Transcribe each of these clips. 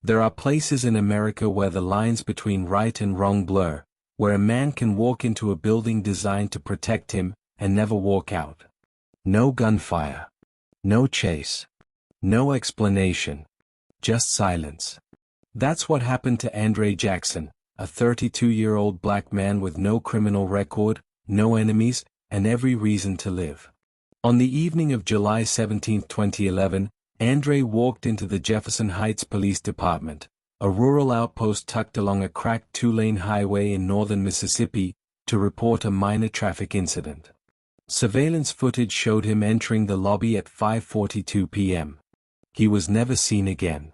There are places in America where the lines between right and wrong blur, where a man can walk into a building designed to protect him, and never walk out. No gunfire. No chase. No explanation. Just silence. That's what happened to Andre Jackson, a 32-year-old black man with no criminal record, no enemies, and every reason to live. On the evening of July 17, 2011, Andre walked into the Jefferson Heights Police Department, a rural outpost tucked along a cracked two-lane highway in northern Mississippi, to report a minor traffic incident. Surveillance footage showed him entering the lobby at 5:42 p.m. He was never seen again.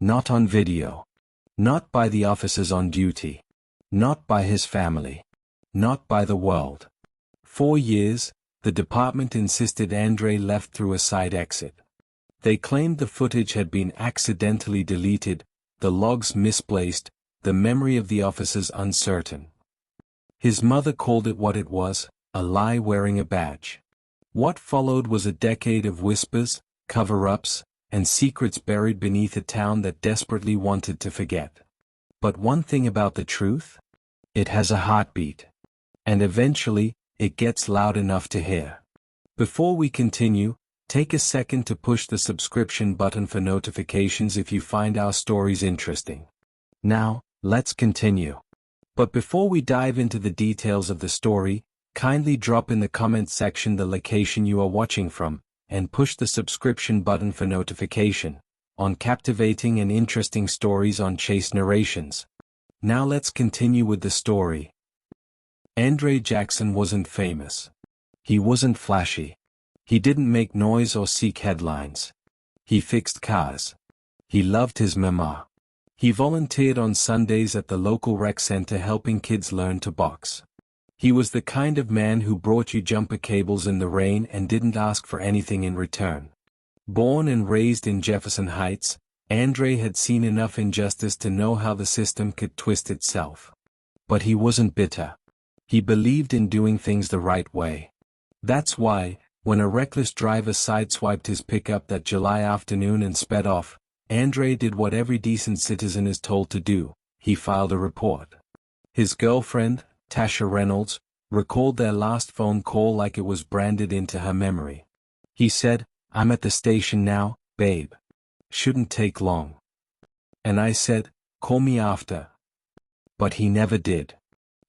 Not on video. Not by the officers on duty. Not by his family. Not by the world. 4 years, the department insisted Andre left through a side exit. They claimed the footage had been accidentally deleted, the logs misplaced, the memory of the officers uncertain. His mother called it what it was, a lie wearing a badge. What followed was a decade of whispers, cover-ups, and secrets buried beneath a town that desperately wanted to forget. But one thing about the truth? It has a heartbeat. And eventually, it gets loud enough to hear. Before we continue, take a second to push the subscription button for notifications if you find our stories interesting. Now, let's continue. But before we dive into the details of the story, kindly drop in the comment section the location you are watching from, and push the subscription button for notification on captivating and interesting stories on Chase Narrations. Now let's continue with the story. Andre Jackson wasn't famous. He wasn't flashy. He didn't make noise or seek headlines. He fixed cars. He loved his mama. He volunteered on Sundays at the local rec center helping kids learn to box. He was the kind of man who brought you jumper cables in the rain and didn't ask for anything in return. Born and raised in Jefferson Heights, Andre had seen enough injustice to know how the system could twist itself. But he wasn't bitter. He believed in doing things the right way. That's why, when a reckless driver sideswiped his pickup that July afternoon and sped off, Andre did what every decent citizen is told to do: he filed a report. His girlfriend, Tasha Reynolds, recalled their last phone call like it was branded into her memory. He said, "I'm at the station now, babe. Shouldn't take long." And I said, "Call me after." But he never did.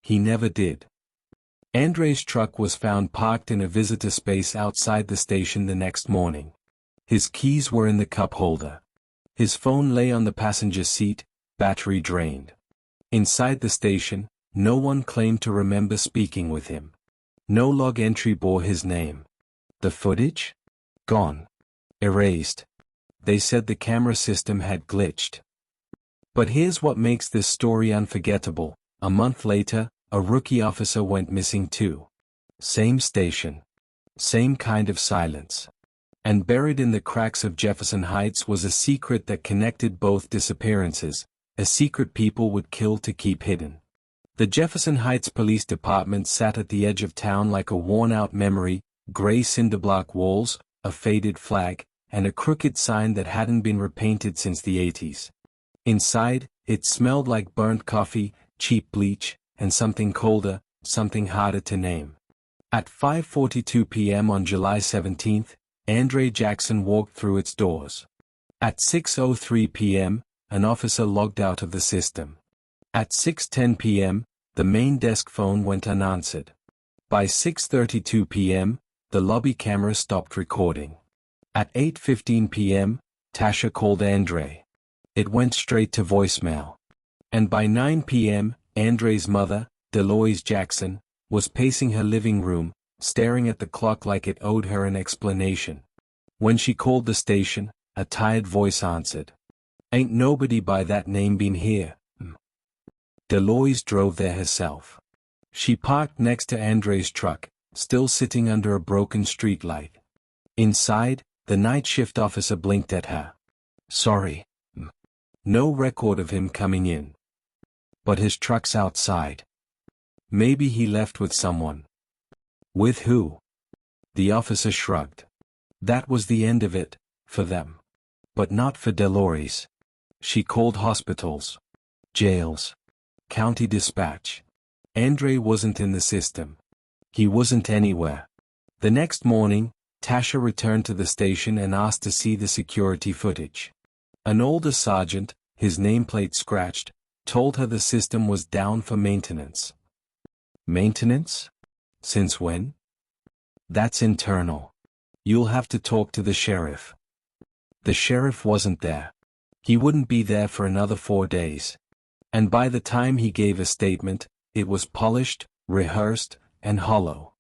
He never did. Andre's truck was found parked in a visitor space outside the station the next morning. His keys were in the cup holder. His phone lay on the passenger seat, battery drained. Inside the station, no one claimed to remember speaking with him. No log entry bore his name. The footage? Gone. Erased. They said the camera system had glitched. But here's what makes this story unforgettable. A month later, a rookie officer went missing too. Same station. Same kind of silence. And buried in the cracks of Jefferson Heights was a secret that connected both disappearances, a secret people would kill to keep hidden. The Jefferson Heights Police Department sat at the edge of town like a worn-out memory, gray cinderblock walls, a faded flag, and a crooked sign that hadn't been repainted since the 80s. Inside, it smelled like burnt coffee, cheap bleach, and something colder, something harder to name. At 5:42 p.m. on July 17, Andre Jackson walked through its doors. At 6:03 p.m., an officer logged out of the system. At 6:10 p.m., the main desk phone went unanswered. By 6:32 p.m., the lobby camera stopped recording. At 8:15 p.m., Tasha called Andre. It went straight to voicemail. And by 9 p.m., Andre's mother, Deloise Jackson, was pacing her living room, staring at the clock like it owed her an explanation. When she called the station, a tired voice answered. "Ain't nobody by that name been here." Deloise drove there herself. She parked next to Andre's truck, still sitting under a broken streetlight. Inside, the night shift officer blinked at her. "Sorry. No record of him coming in. But his truck's outside. Maybe he left with someone." "With who?" The officer shrugged. That was the end of it, for them. But not for Deloise. She called hospitals, jails, county dispatch. Andre wasn't in the system. He wasn't anywhere. The next morning, Tasha returned to the station and asked to see the security footage. An older sergeant, his nameplate scratched, told her the system was down for maintenance. Maintenance? Since when? That's internal. You'll have to talk to the sheriff. The sheriff wasn't there. He wouldn't be there for another 4 days. And by the time he gave a statement, it was polished, rehearsed, and hollow.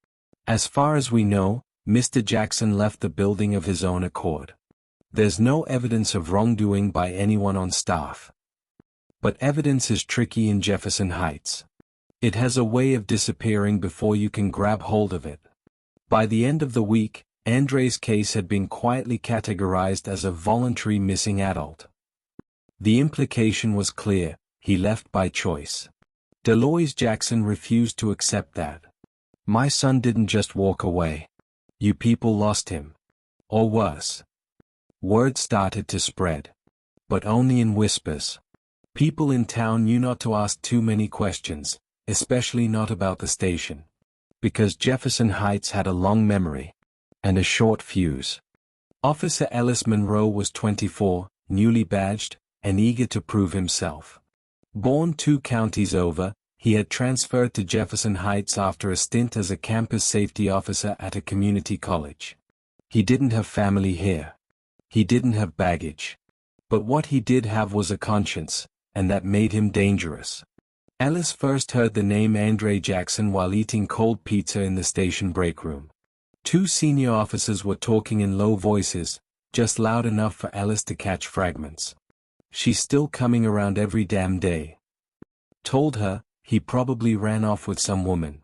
As far as we know, Mr. Jackson left the building of his own accord. There's no evidence of wrongdoing by anyone on staff. But evidence is tricky in Jefferson Heights. It has a way of disappearing before you can grab hold of it. By the end of the week, Andre's case had been quietly categorized as a voluntary missing adult. The implication was clear: he left by choice. Deloise Jackson refused to accept that. My son didn't just walk away. You people lost him. Or worse. Word started to spread. But only in whispers. People in town knew not to ask too many questions, especially not about the station. Because Jefferson Heights had a long memory. And a short fuse. Officer Ellis Monroe was 24, newly badged, and eager to prove himself. Born 2 counties over, he had transferred to Jefferson Heights after a stint as a campus safety officer at a community college. He didn't have family here. He didn't have baggage. But what he did have was a conscience, and that made him dangerous. Ellis first heard the name Andre Jackson while eating cold pizza in the station break room. 2 senior officers were talking in low voices, just loud enough for Ellis to catch fragments. She's still coming around every damn day. Told her, he probably ran off with some woman.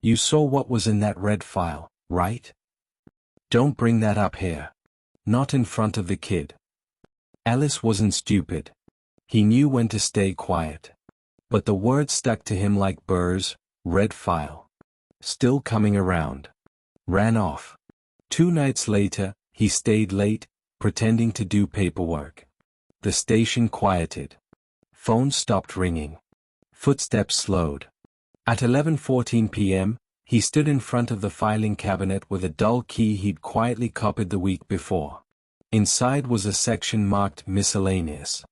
You saw what was in that red file, right? Don't bring that up here. Not in front of the kid. Ellis wasn't stupid. He knew when to stay quiet. But the words stuck to him like burrs: red file. Still coming around. Ran off. 2 nights later, he stayed late, pretending to do paperwork. The station quieted. Phone stopped ringing. Footsteps slowed. At 11:14 p.m., he stood in front of the filing cabinet with a dull key he'd quietly copied the week before. Inside was a section marked Miscellaneous.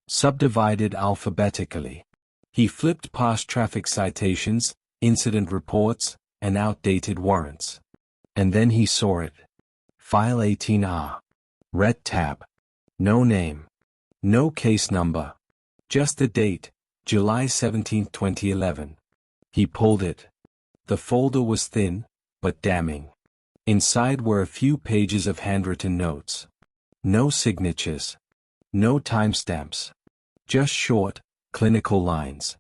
Subdivided alphabetically. He flipped past traffic citations, incident reports, and outdated warrants. And then he saw it. File 18R. Red tab. No name. No case number. Just the date, July 17, 2011. He pulled it. The folder was thin, but damning. Inside were a few pages of handwritten notes. No signatures. No timestamps. Just short, clinical lines.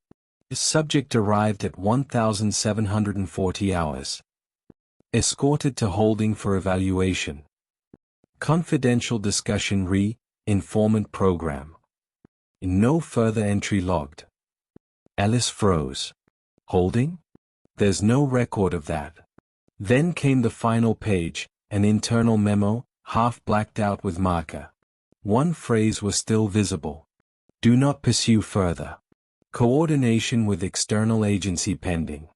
The subject arrived at 1,740 hours. Escorted to holding for evaluation. Confidential discussion informant program. No further entry logged. Ellis froze. Holding? There's no record of that. Then came the final page, an internal memo, half blacked out with marker. One phrase was still visible. Do not pursue further. Coordination with external agency pending.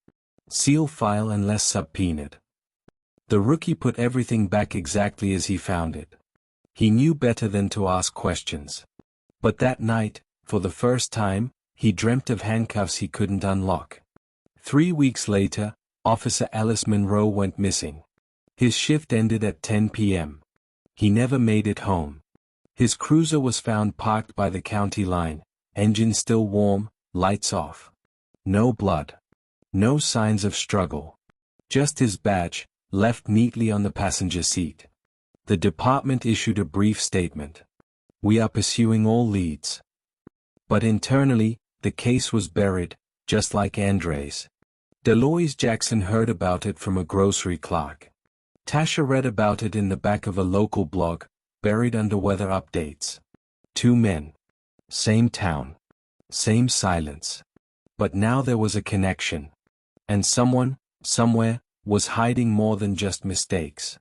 Seal file unless subpoenaed. The rookie put everything back exactly as he found it. He knew better than to ask questions. But that night, for the first time, he dreamt of handcuffs he couldn't unlock. 3 weeks later, Officer Ellis Monroe went missing. His shift ended at 10 p.m. He never made it home. His cruiser was found parked by the county line, engine still warm, lights off. No blood. No signs of struggle. Just his badge, left neatly on the passenger seat. The department issued a brief statement. We are pursuing all leads. But internally, the case was buried, just like Andre's. Deloise Jackson heard about it from a grocery clerk. Tasha read about it in the back of a local blog, buried under weather updates. 2 men. Same town. Same silence. But now there was a connection. And someone, somewhere, was hiding more than just mistakes.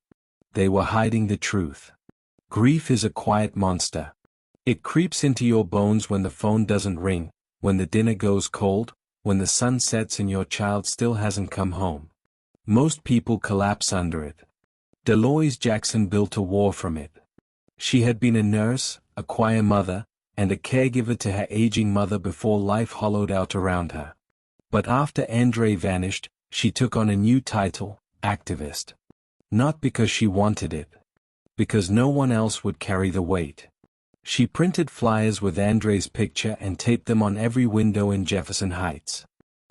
They were hiding the truth. Grief is a quiet monster. It creeps into your bones when the phone doesn't ring, when the dinner goes cold, when the sun sets and your child still hasn't come home. Most people collapse under it. Deloise Jackson built a wall from it. She had been a nurse, a choir mother, and a caregiver to her aging mother before life hollowed out around her. But after Andre vanished, she took on a new title, activist. Not because she wanted it. Because no one else would carry the weight. She printed flyers with Andre's picture and taped them on every window in Jefferson Heights.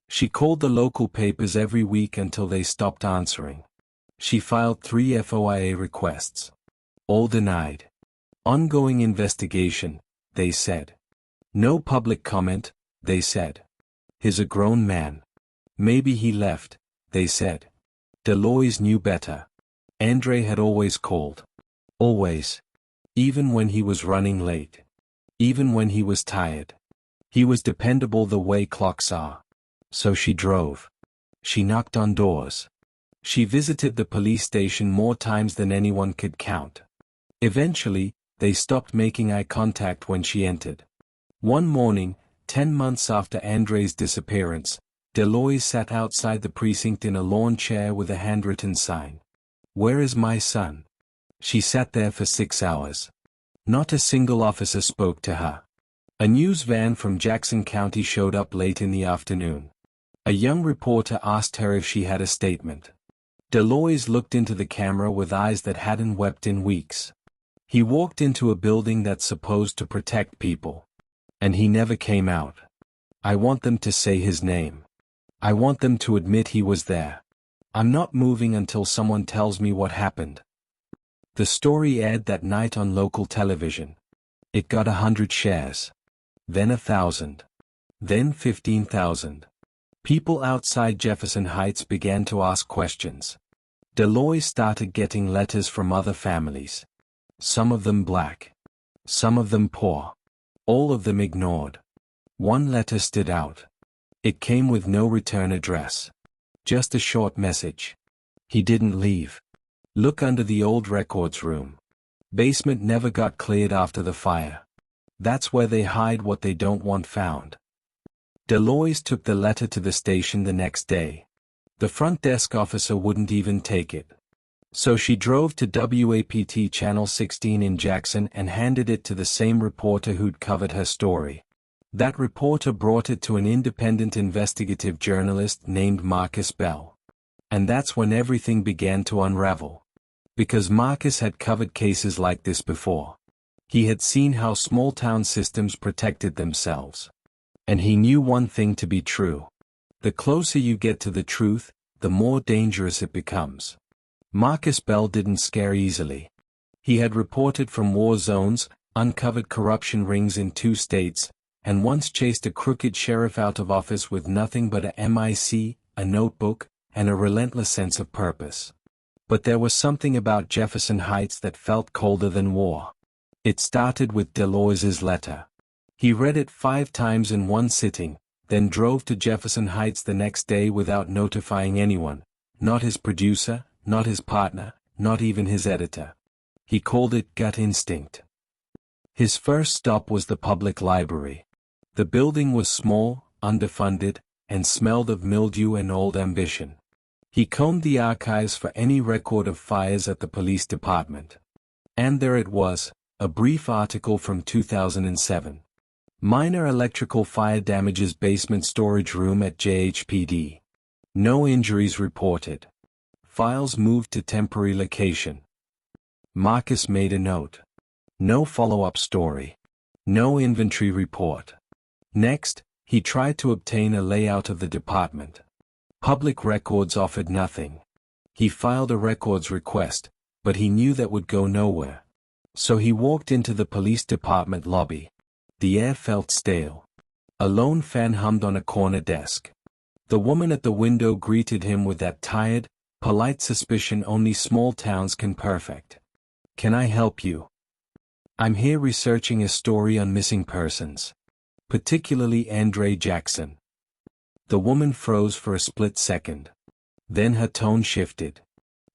She called the local papers every week until they stopped answering. She filed 3 FOIA requests. All denied. Ongoing investigation, they said. No public comment, they said. He's a grown man. Maybe he left, they said. Deloise knew better. Andre had always called. Always. Even when he was running late. Even when he was tired. He was dependable the way clocks are. So she drove. She knocked on doors. She visited the police station more times than anyone could count. Eventually, they stopped making eye contact when she entered. One morning, 10 months after Andre's disappearance, Deloise sat outside the precinct in a lawn chair with a handwritten sign. "Where is my son?" She sat there for 6 hours. Not a single officer spoke to her. A news van from Jackson County showed up late in the afternoon. A young reporter asked her if she had a statement. Deloise looked into the camera with eyes that hadn't wept in weeks. He walked into a building that's supposed to protect people. And he never came out. I want them to say his name. I want them to admit he was there. I'm not moving until someone tells me what happened. The story aired that night on local television. It got 100 shares. Then 1,000. Then 15,000. People outside Jefferson Heights began to ask questions. Deloise started getting letters from other families. Some of them black. Some of them poor. All of them ignored. One letter stood out. It came with no return address. Just a short message. He didn't leave. Look under the old records room. Basement never got cleared after the fire. That's where they hide what they don't want found. Deloise took the letter to the station the next day. The front desk officer wouldn't even take it. So she drove to WAPT Channel 16 in Jackson and handed it to the same reporter who'd covered her story. That reporter brought it to an independent investigative journalist named Marcus Bell. And that's when everything began to unravel. Because Marcus had covered cases like this before. He had seen how small-town systems protected themselves. And he knew one thing to be true. The closer you get to the truth, the more dangerous it becomes. Marcus Bell didn't scare easily. He had reported from war zones, uncovered corruption rings in 2 states, and once chased a crooked sheriff out of office with nothing but a MIC, a notebook, and a relentless sense of purpose. But there was something about Jefferson Heights that felt colder than war. It started with Deloise's letter. He read it 5 times in one sitting, then drove to Jefferson Heights the next day without notifying anyone, not his producer, not his partner, not even his editor. He called it gut instinct. His first stop was the public library. The building was small, underfunded, and smelled of mildew and old ambition. He combed the archives for any record of fires at the police department. And there it was, a brief article from 2007. Minor electrical fire damages basement storage room at JHPD. No injuries reported. Files moved to temporary location. Marcus made a note. No follow-up story. No inventory report. Next, he tried to obtain a layout of the department. Public records offered nothing. He filed a records request, but he knew that would go nowhere. So he walked into the police department lobby. The air felt stale. A lone fan hummed on a corner desk. The woman at the window greeted him with that tired, polite suspicion only small towns can perfect. "Can I help you?" "I'm here researching a story on missing persons. Particularly Andre Jackson." The woman froze for a split second. Then her tone shifted.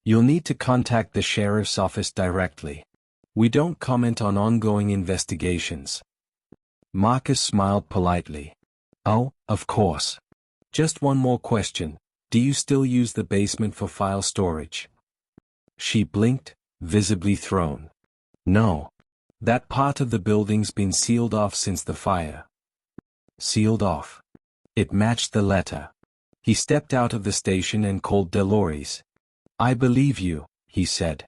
"You'll need to contact the sheriff's office directly. We don't comment on ongoing investigations. Marcus smiled politely. Oh, of course. Just one more question. Do you still use the basement for file storage? She blinked, visibly thrown. No. That part of the building's been sealed off since the fire. Sealed off. It matched the letter. He stepped out of the station and called Delores. I believe you, he said.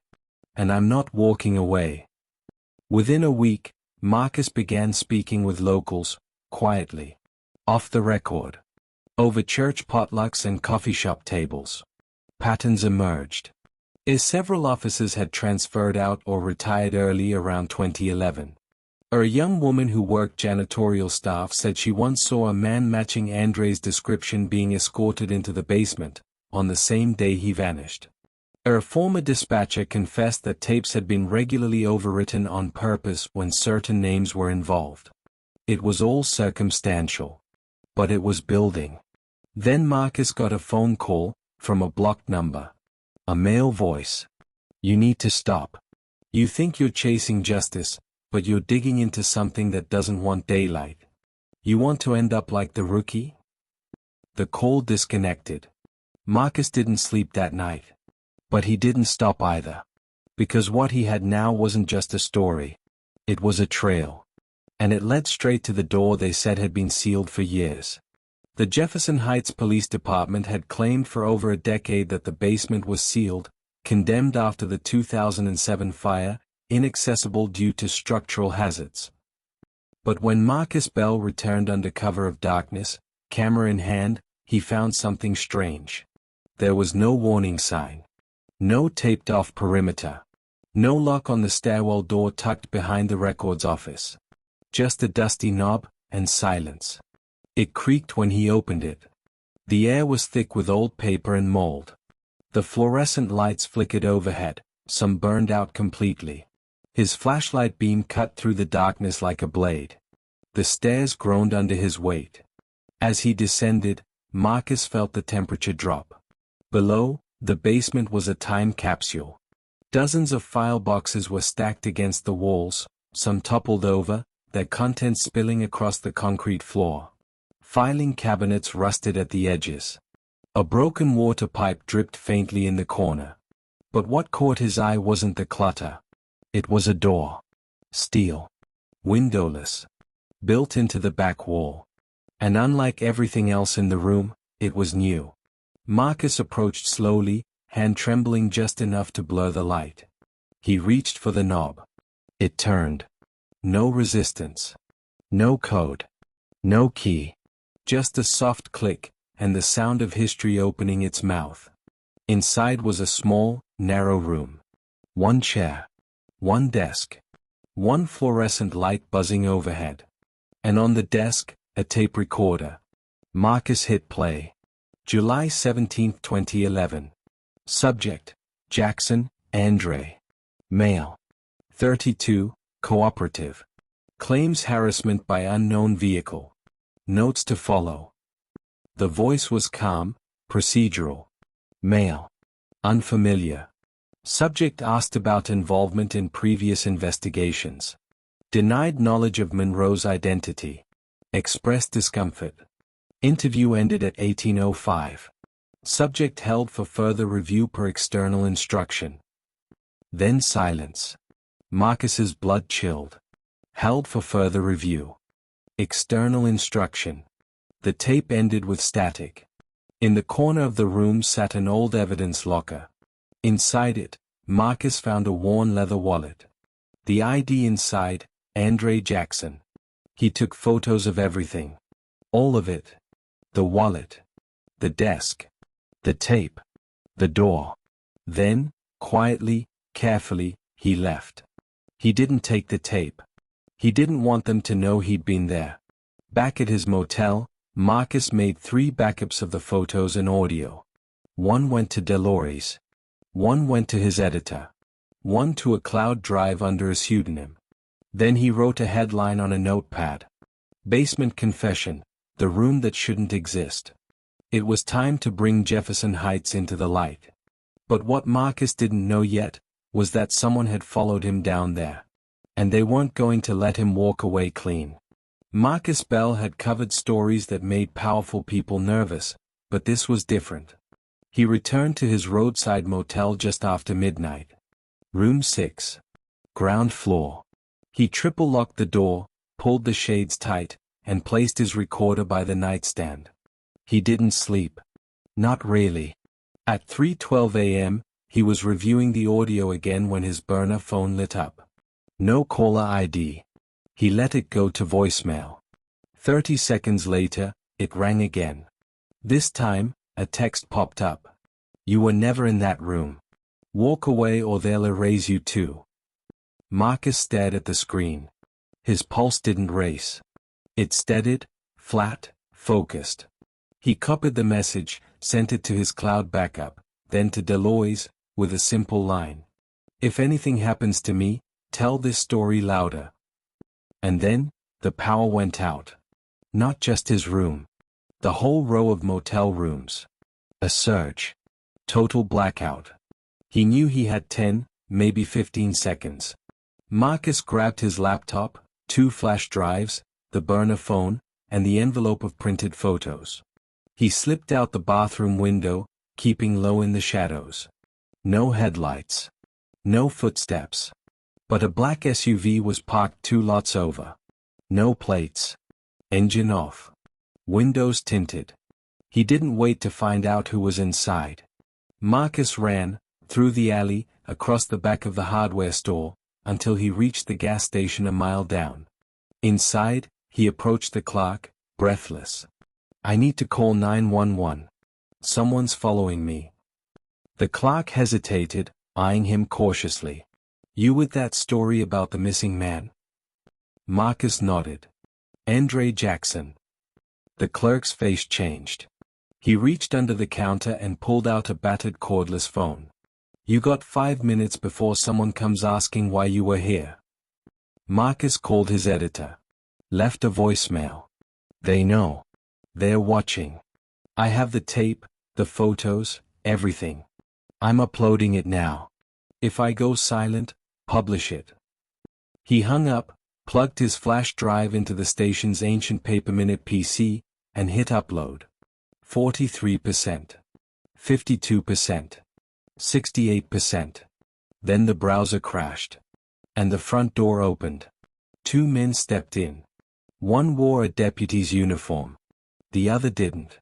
And I'm not walking away. Within a week, Marcus began speaking with locals, quietly. Off the record. Over church potlucks and coffee shop tables. Patterns emerged. As several officers had transferred out or retired early around 2011. A young woman who worked janitorial staff said she once saw a man matching Andre's description being escorted into the basement, on the same day he vanished. A former dispatcher confessed that tapes had been regularly overwritten on purpose when certain names were involved. It was all circumstantial. But it was building. Then Marcus got a phone call, from a blocked number. A male voice. You need to stop. You think you're chasing justice, but you're digging into something that doesn't want daylight. You want to end up like the rookie? The call disconnected. Marcus didn't sleep that night. But he didn't stop either. Because what he had now wasn't just a story. It was a trail. And it led straight to the door they said had been sealed for years. The Jefferson Heights Police Department had claimed for over a decade that the basement was sealed, condemned after the 2007 fire, inaccessible due to structural hazards. But when Marcus Bell returned under cover of darkness, camera in hand, he found something strange. There was no warning sign. No taped-off perimeter. No lock on the stairwell door tucked behind the records office. Just a dusty knob, and silence. It creaked when he opened it. The air was thick with old paper and mold. The fluorescent lights flickered overhead, some burned out completely. His flashlight beam cut through the darkness like a blade. The stairs groaned under his weight. As he descended, Marcus felt the temperature drop. Below, the basement was a time capsule. Dozens of file boxes were stacked against the walls, some toppled over, their contents spilling across the concrete floor. Filing cabinets rusted at the edges. A broken water pipe dripped faintly in the corner. But what caught his eye wasn't the clutter. It was a door. Steel. Windowless. Built into the back wall. And unlike everything else in the room, it was new. Marcus approached slowly, hand trembling just enough to blur the light. He reached for the knob. It turned. No resistance. No code. No key. Just a soft click, and the sound of history opening its mouth. Inside was a small, narrow room. One chair. One desk. One fluorescent light buzzing overhead. And on the desk, a tape recorder. Marcus hit play. July 17, 2011. Subject: Jackson, Andre. Male. 32, cooperative. Claims harassment by unknown vehicle. Notes to follow. The voice was calm, procedural. Male. Unfamiliar. Subject asked about involvement in previous investigations. Denied knowledge of Monroe's identity. Expressed discomfort. Interview ended at 18:05. Subject held for further review per external instruction. Then silence. Marcus's blood chilled. Held for further review. External instruction. The tape ended with static. In the corner of the room sat an old evidence locker. Inside it, Marcus found a worn leather wallet. The ID inside, Andre Jackson. He took photos of everything. All of it. The wallet. The desk. The tape. The door. Then, quietly, carefully, he left. He didn't take the tape. He didn't want them to know he'd been there. Back at his motel, Marcus made 3 backups of the photos and audio. One went to Delores. One went to his editor. One to a cloud drive under a pseudonym. Then he wrote a headline on a notepad. Basement Confession, the room that shouldn't exist. It was time to bring Jefferson Heights into the light. But what Marcus didn't know yet, was that someone had followed him down there. And they weren't going to let him walk away clean. Marcus Bell had covered stories that made powerful people nervous, but this was different. He returned to his roadside motel just after midnight. Room 6. Ground floor. He triple-locked the door, pulled the shades tight, and placed his recorder by the nightstand. He didn't sleep. Not really. At 3:12 a.m., he was reviewing the audio again when his burner phone lit up. No caller ID. He let it go to voicemail. 30 seconds later, it rang again. This time, a text popped up. You were never in that room. Walk away or they'll erase you too. Marcus stared at the screen. His pulse didn't race. It steadied, flat, focused. He copied the message, sent it to his cloud backup, then to Deloise, with a simple line. If anything happens to me, tell this story louder. And then, the power went out. Not just his room. The whole row of motel rooms. A surge. Total blackout. He knew he had 10, maybe 15 seconds. Marcus grabbed his laptop, 2 flash drives, the burner phone, and the envelope of printed photos. He slipped out the bathroom window, keeping low in the shadows. No headlights. No footsteps. But a black SUV was parked 2 lots over. No plates. Engine off. Windows tinted. He didn't wait to find out who was inside. Marcus ran, through the alley, across the back of the hardware store, until he reached the gas station a mile down. Inside, he approached the clerk, breathless. I need to call 911. Someone's following me. The clerk hesitated, eyeing him cautiously. You with that story about the missing man? Marcus nodded. Andre Jackson. The clerk's face changed. He reached under the counter and pulled out a battered cordless phone. You got 5 minutes before someone comes asking why you were here. Marcus called his editor. Left a voicemail. They know. They're watching. I have the tape, the photos, everything. I'm uploading it now. If I go silent, publish it. He hung up, plugged his flash drive into the station's ancient paper-minute PC, and hit upload. 43%. 52%. 68%. Then the browser crashed. And the front door opened. 2 men stepped in. One wore a deputy's uniform. The other didn't.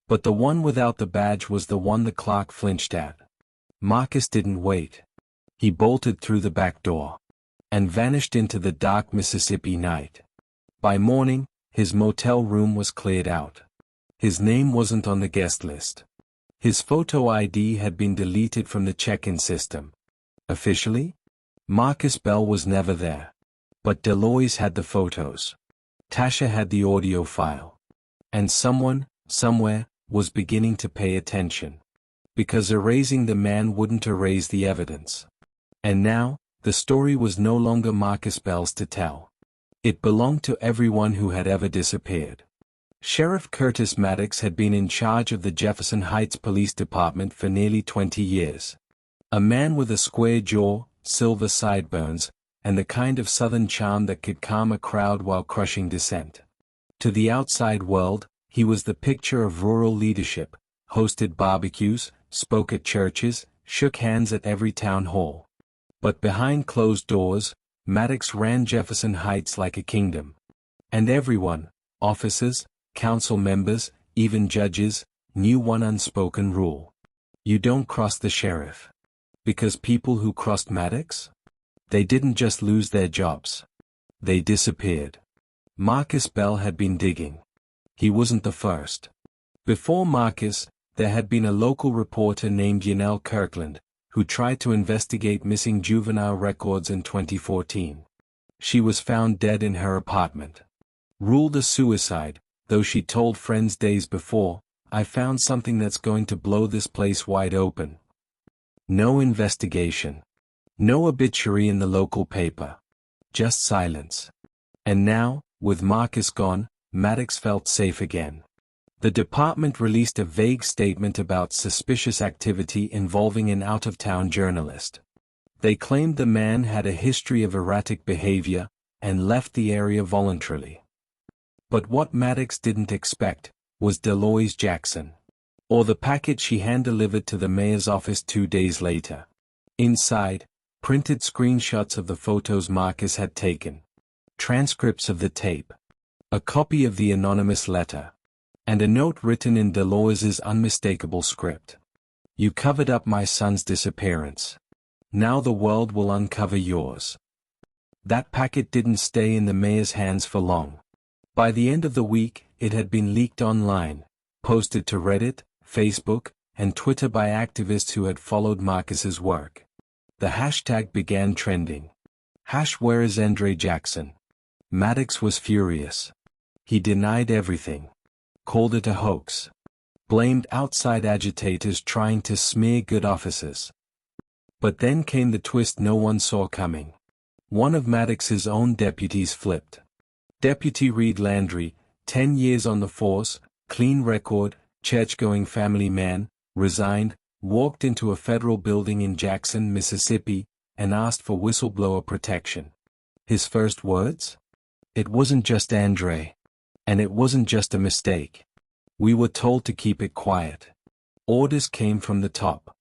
But the one without the badge was the one the clerk flinched at. Marcus didn't wait. He bolted through the back door. And vanished into the dark Mississippi night. By morning, his motel room was cleared out. His name wasn't on the guest list. His photo ID had been deleted from the check-in system. Officially? Marcus Bell was never there. But Deloise had the photos. Tasha had the audio file. And someone, somewhere, was beginning to pay attention. Because erasing the man wouldn't erase the evidence. And now, the story was no longer Marcus Bell's to tell. It belonged to everyone who had ever disappeared. Sheriff Curtis Maddox had been in charge of the Jefferson Heights Police Department for nearly 20 years. A man with a square jaw, silver sideburns, and the kind of southern charm that could calm a crowd while crushing dissent. To the outside world, he was the picture of rural leadership, hosted barbecues, spoke at churches, shook hands at every town hall. But behind closed doors, Maddox ran Jefferson Heights like a kingdom. And everyone, officers, council members, even judges, knew one unspoken rule. You don't cross the sheriff. Because people who crossed Maddox? They didn't just lose their jobs. They disappeared. Marcus Bell had been digging. He wasn't the first. Before Marcus, there had been a local reporter named Yanel Kirkland, who tried to investigate missing juvenile records in 2014. She was found dead in her apartment. Ruled a suicide, though she told friends days before, I found something that's going to blow this place wide open. No investigation. No obituary in the local paper. Just silence. And now, with Marcus gone, Maddox felt safe again. The department released a vague statement about suspicious activity involving an out-of-town journalist. They claimed the man had a history of erratic behavior and left the area voluntarily. But what Maddox didn't expect was Deloise Jackson, or the packet she hand-delivered to the mayor's office 2 days later. Inside, printed screenshots of the photos Marcus had taken, transcripts of the tape, a copy of the anonymous letter, and a note written in Deloise's unmistakable script. "You covered up my son's disappearance. Now the world will uncover yours." That packet didn't stay in the mayor's hands for long. By the end of the week, it had been leaked online, posted to Reddit, Facebook, and Twitter by activists who had followed Marcus's work. The hashtag began trending. "Where is Andre Jackson?" Maddox was furious. He denied everything, called it a hoax, blamed outside agitators trying to smear good officers. But then came the twist no one saw coming. One of Maddox's own deputies flipped. Deputy Reed Landry, 10 years on the force, clean record, church-going family man, resigned, walked into a federal building in Jackson, Mississippi, and asked for whistleblower protection. His first words? "It wasn't just Andre. And it wasn't just a mistake. We were told to keep it quiet. Orders came from the top."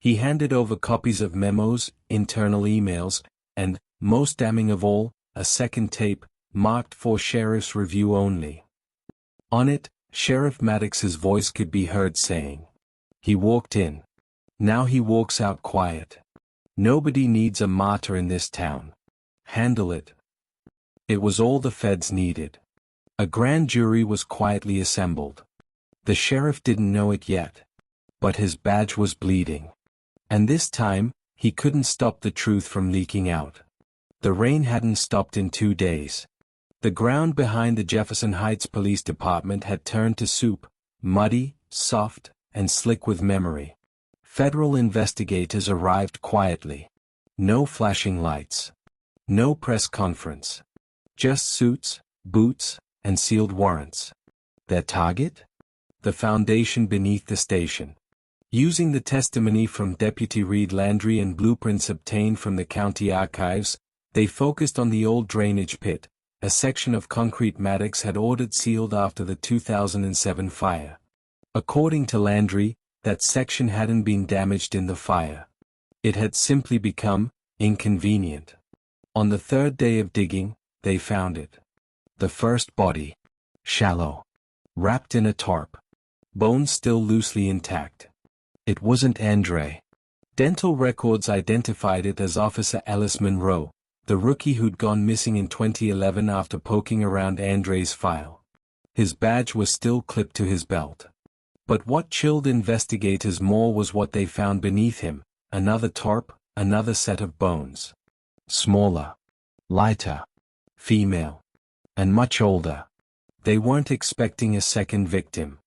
He handed over copies of memos, internal emails, and, most damning of all, a second tape, marked for sheriff's review only. On it, Sheriff Maddox's voice could be heard saying, "He walked in. Now he walks out quiet. Nobody needs a martyr in this town. Handle it." It was all the feds needed. A grand jury was quietly assembled. The sheriff didn't know it yet, but his badge was bleeding. And this time, he couldn't stop the truth from leaking out. The rain hadn't stopped in 2 days. The ground behind the Jefferson Heights Police Department had turned to soup, muddy, soft, and slick with memory. Federal investigators arrived quietly. No flashing lights. No press conference. Just suits, boots, and sealed warrants. Their target? The foundation beneath the station. Using the testimony from Deputy Reed Landry and blueprints obtained from the county archives, they focused on the old drainage pit, a section of concrete Maddox had ordered sealed after the 2007 fire. According to Landry, that section hadn't been damaged in the fire. It had simply become inconvenient. On the third day of digging, they found it. The first body. Shallow. Wrapped in a tarp. Bones still loosely intact. It wasn't Andre. Dental records identified it as Officer Ellis Monroe, the rookie who'd gone missing in 2011 after poking around Andre's file. His badge was still clipped to his belt. But what chilled investigators more was what they found beneath him, another tarp, another set of bones. Smaller. Lighter. Female. And much older. They weren't expecting a second victim.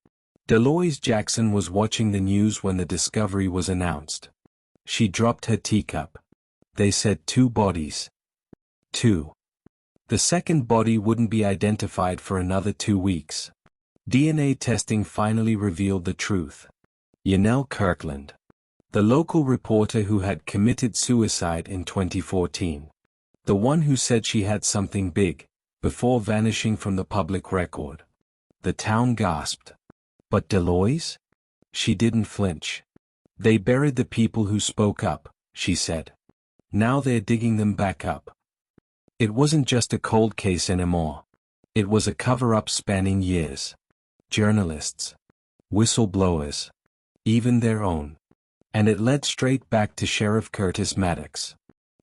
Deloise Jackson was watching the news when the discovery was announced. She dropped her teacup. They said 2 bodies. 2. The second body wouldn't be identified for another 2 weeks. DNA testing finally revealed the truth. Yanelle Kirkland. The local reporter who had committed suicide in 2014. The one who said she had something big, before vanishing from the public record. The town gasped. But Deloise? She didn't flinch. "They buried the people who spoke up," she said. "Now they're digging them back up." It wasn't just a cold case anymore. It was a cover-up spanning years. Journalists. Whistleblowers. Even their own. And it led straight back to Sheriff Curtis Maddox.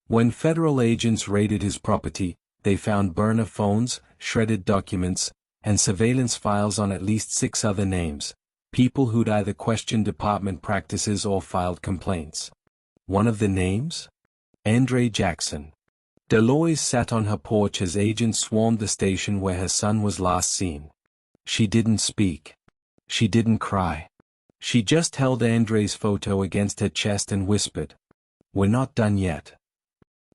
When federal agents raided his property, they found burner phones, shredded documents, and surveillance files on at least 6 other names, people who'd either questioned department practices or filed complaints. One of the names? Andre Jackson. Deloise sat on her porch as agents swarmed the station where her son was last seen. She didn't speak. She didn't cry. She just held Andre's photo against her chest and whispered, "We're not done yet."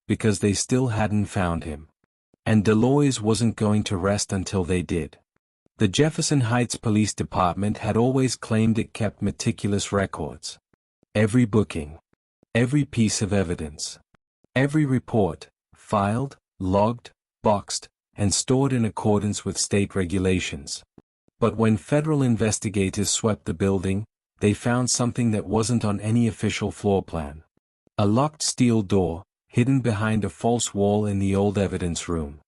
Because they still hadn't found him. And Deloise wasn't going to rest until they did. The Jefferson Heights Police Department had always claimed it kept meticulous records. Every booking. Every piece of evidence. Every report, filed, logged, boxed, and stored in accordance with state regulations. But when federal investigators swept the building, they found something that wasn't on any official floor plan. A locked steel door, hidden behind a false wall in the old evidence room.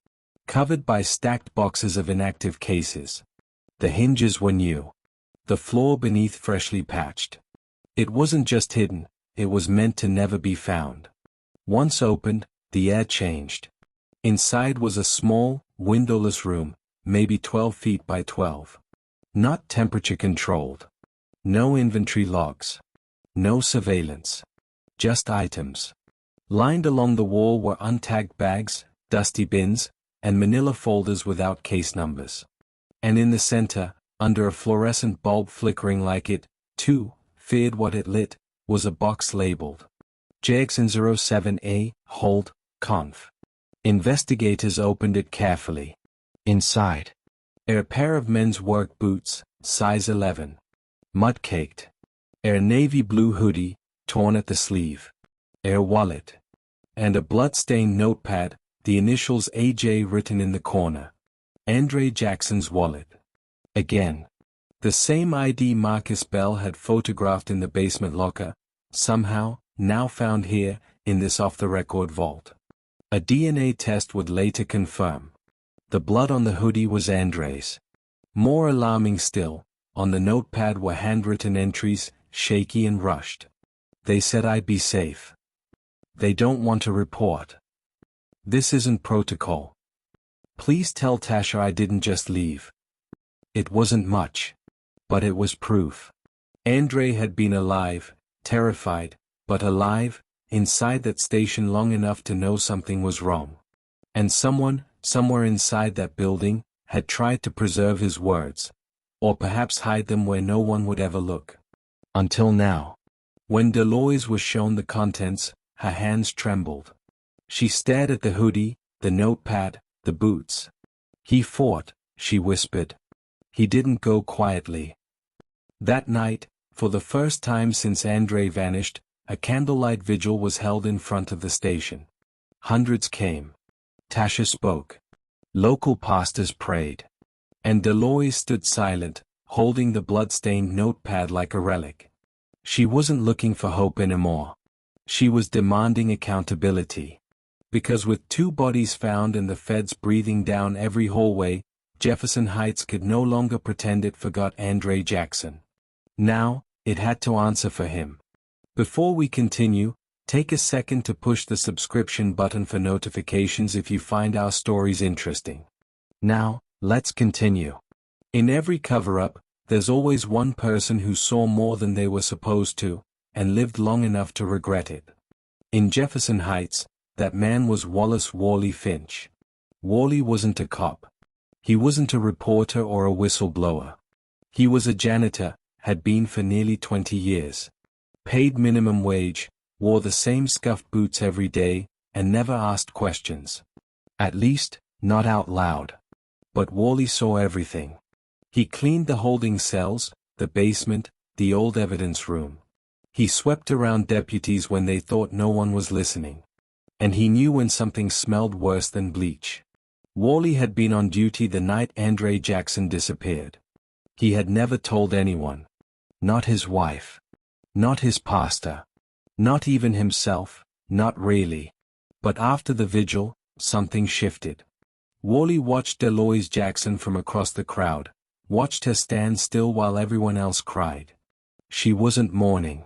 Covered by stacked boxes of inactive cases. The hinges were new. The floor beneath freshly patched. It wasn't just hidden, it was meant to never be found. Once opened, the air changed. Inside was a small, windowless room, maybe 12 feet by 12. Not temperature-controlled. No inventory logs. No surveillance. Just items. Lined along the wall were untagged bags, dusty bins, and manila folders without case numbers. And in the center, under a fluorescent bulb flickering like it, too, feared what it lit, was a box labeled Jackson 07A, Hold, Conf. Investigators opened it carefully. Inside. A pair of men's work boots, size 11. Mud-caked. A navy blue hoodie, torn at the sleeve. A wallet. And a blood-stained notepad, the initials AJ written in the corner. Andre Jackson's wallet. Again. The same ID Marcus Bell had photographed in the basement locker, somehow, now found here, in this off-the-record vault. A DNA test would later confirm. The blood on the hoodie was Andre's. More alarming still, on the notepad were handwritten entries, shaky and rushed. They said I'd be safe. They don't want to report. This isn't protocol. Please tell Tasha I didn't just leave. It wasn't much. But it was proof. Andre had been alive, terrified, but alive, inside that station long enough to know something was wrong. And someone, somewhere inside that building, had tried to preserve his words. Or perhaps hide them where no one would ever look. Until now. When Deloise was shown the contents, her hands trembled. She stared at the hoodie, the notepad, the boots. He fought, she whispered. He didn't go quietly. That night, for the first time since Andre vanished, a candlelight vigil was held in front of the station. Hundreds came. Tasha spoke. Local pastors prayed. And Deloise stood silent, holding the blood-stained notepad like a relic. She wasn't looking for hope anymore. She was demanding accountability. Because with 2 bodies found and the feds breathing down every hallway, Jefferson Heights could no longer pretend it forgot Andre Jackson. Now, it had to answer for him. Before we continue, take a second to push the subscription button for notifications if you find our stories interesting. Now, let's continue. In every cover-up, there's always one person who saw more than they were supposed to, and lived long enough to regret it. In Jefferson Heights, that man was Wallace Wally Finch. Wally wasn't a cop. He wasn't a reporter or a whistleblower. He was a janitor, had been for nearly 20 years. Paid minimum wage, wore the same scuffed boots every day, and never asked questions. At least, not out loud. But Wally saw everything. He cleaned the holding cells, the basement, the old evidence room. He swept around deputies when they thought no one was listening. And he knew when something smelled worse than bleach. Wally had been on duty the night Andre Jackson disappeared. He had never told anyone. Not his wife. Not his pastor. Not even himself, not really. But after the vigil, something shifted. Wally watched Deloise Jackson from across the crowd, watched her stand still while everyone else cried. She wasn't mourning.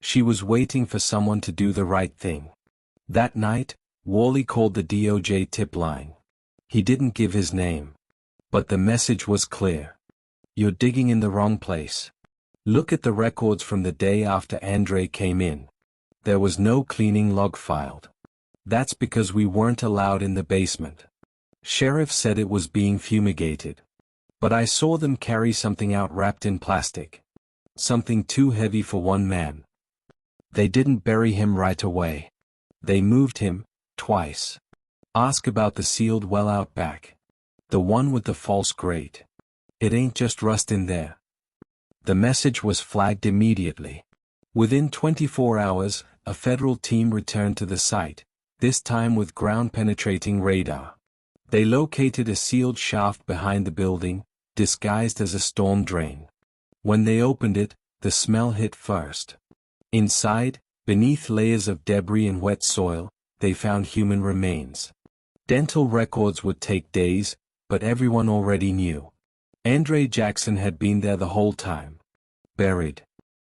She was waiting for someone to do the right thing. That night, Wally called the DOJ tip line. He didn't give his name. But the message was clear. You're digging in the wrong place. Look at the records from the day after Andre came in. There was no cleaning log filed. That's because we weren't allowed in the basement. Sheriff said it was being fumigated. But I saw them carry something out wrapped in plastic. Something too heavy for one man. They didn't bury him right away. They moved him, twice. Ask about the sealed well out back. The one with the false grate. It ain't just rust in there. The message was flagged immediately. Within 24 hours, a federal team returned to the site, this time with ground-penetrating radar. They located a sealed shaft behind the building, disguised as a storm drain. When they opened it, the smell hit first. Inside, beneath layers of debris and wet soil, they found human remains. Dental records would take days, but everyone already knew. Andre Jackson had been there the whole time. Buried.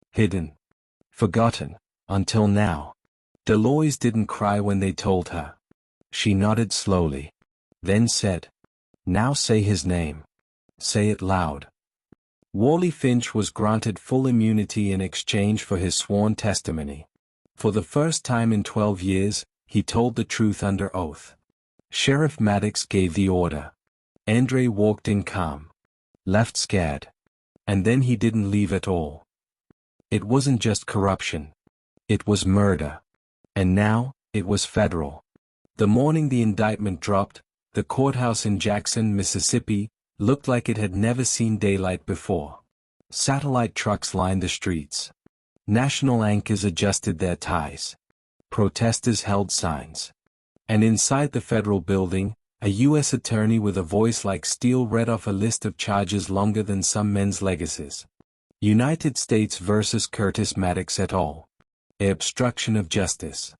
Hidden. Forgotten. Until now. Deloise didn't cry when they told her. She nodded slowly. Then said, "Now say his name. Say it loud." Wally Finch was granted full immunity in exchange for his sworn testimony. For the first time in 12 years, he told the truth under oath. Sheriff Maddox gave the order. Andre walked in calm. Left scared. And then he didn't leave at all. It wasn't just corruption. It was murder. And now, it was federal. The morning the indictment dropped, the courthouse in Jackson, Mississippi, looked like it had never seen daylight before. Satellite trucks lined the streets. National anchors adjusted their ties. Protesters held signs. And inside the federal building, a U.S. attorney with a voice like steel read off a list of charges longer than some men's legacies. United States versus Curtis Maddox et al. Obstruction of justice.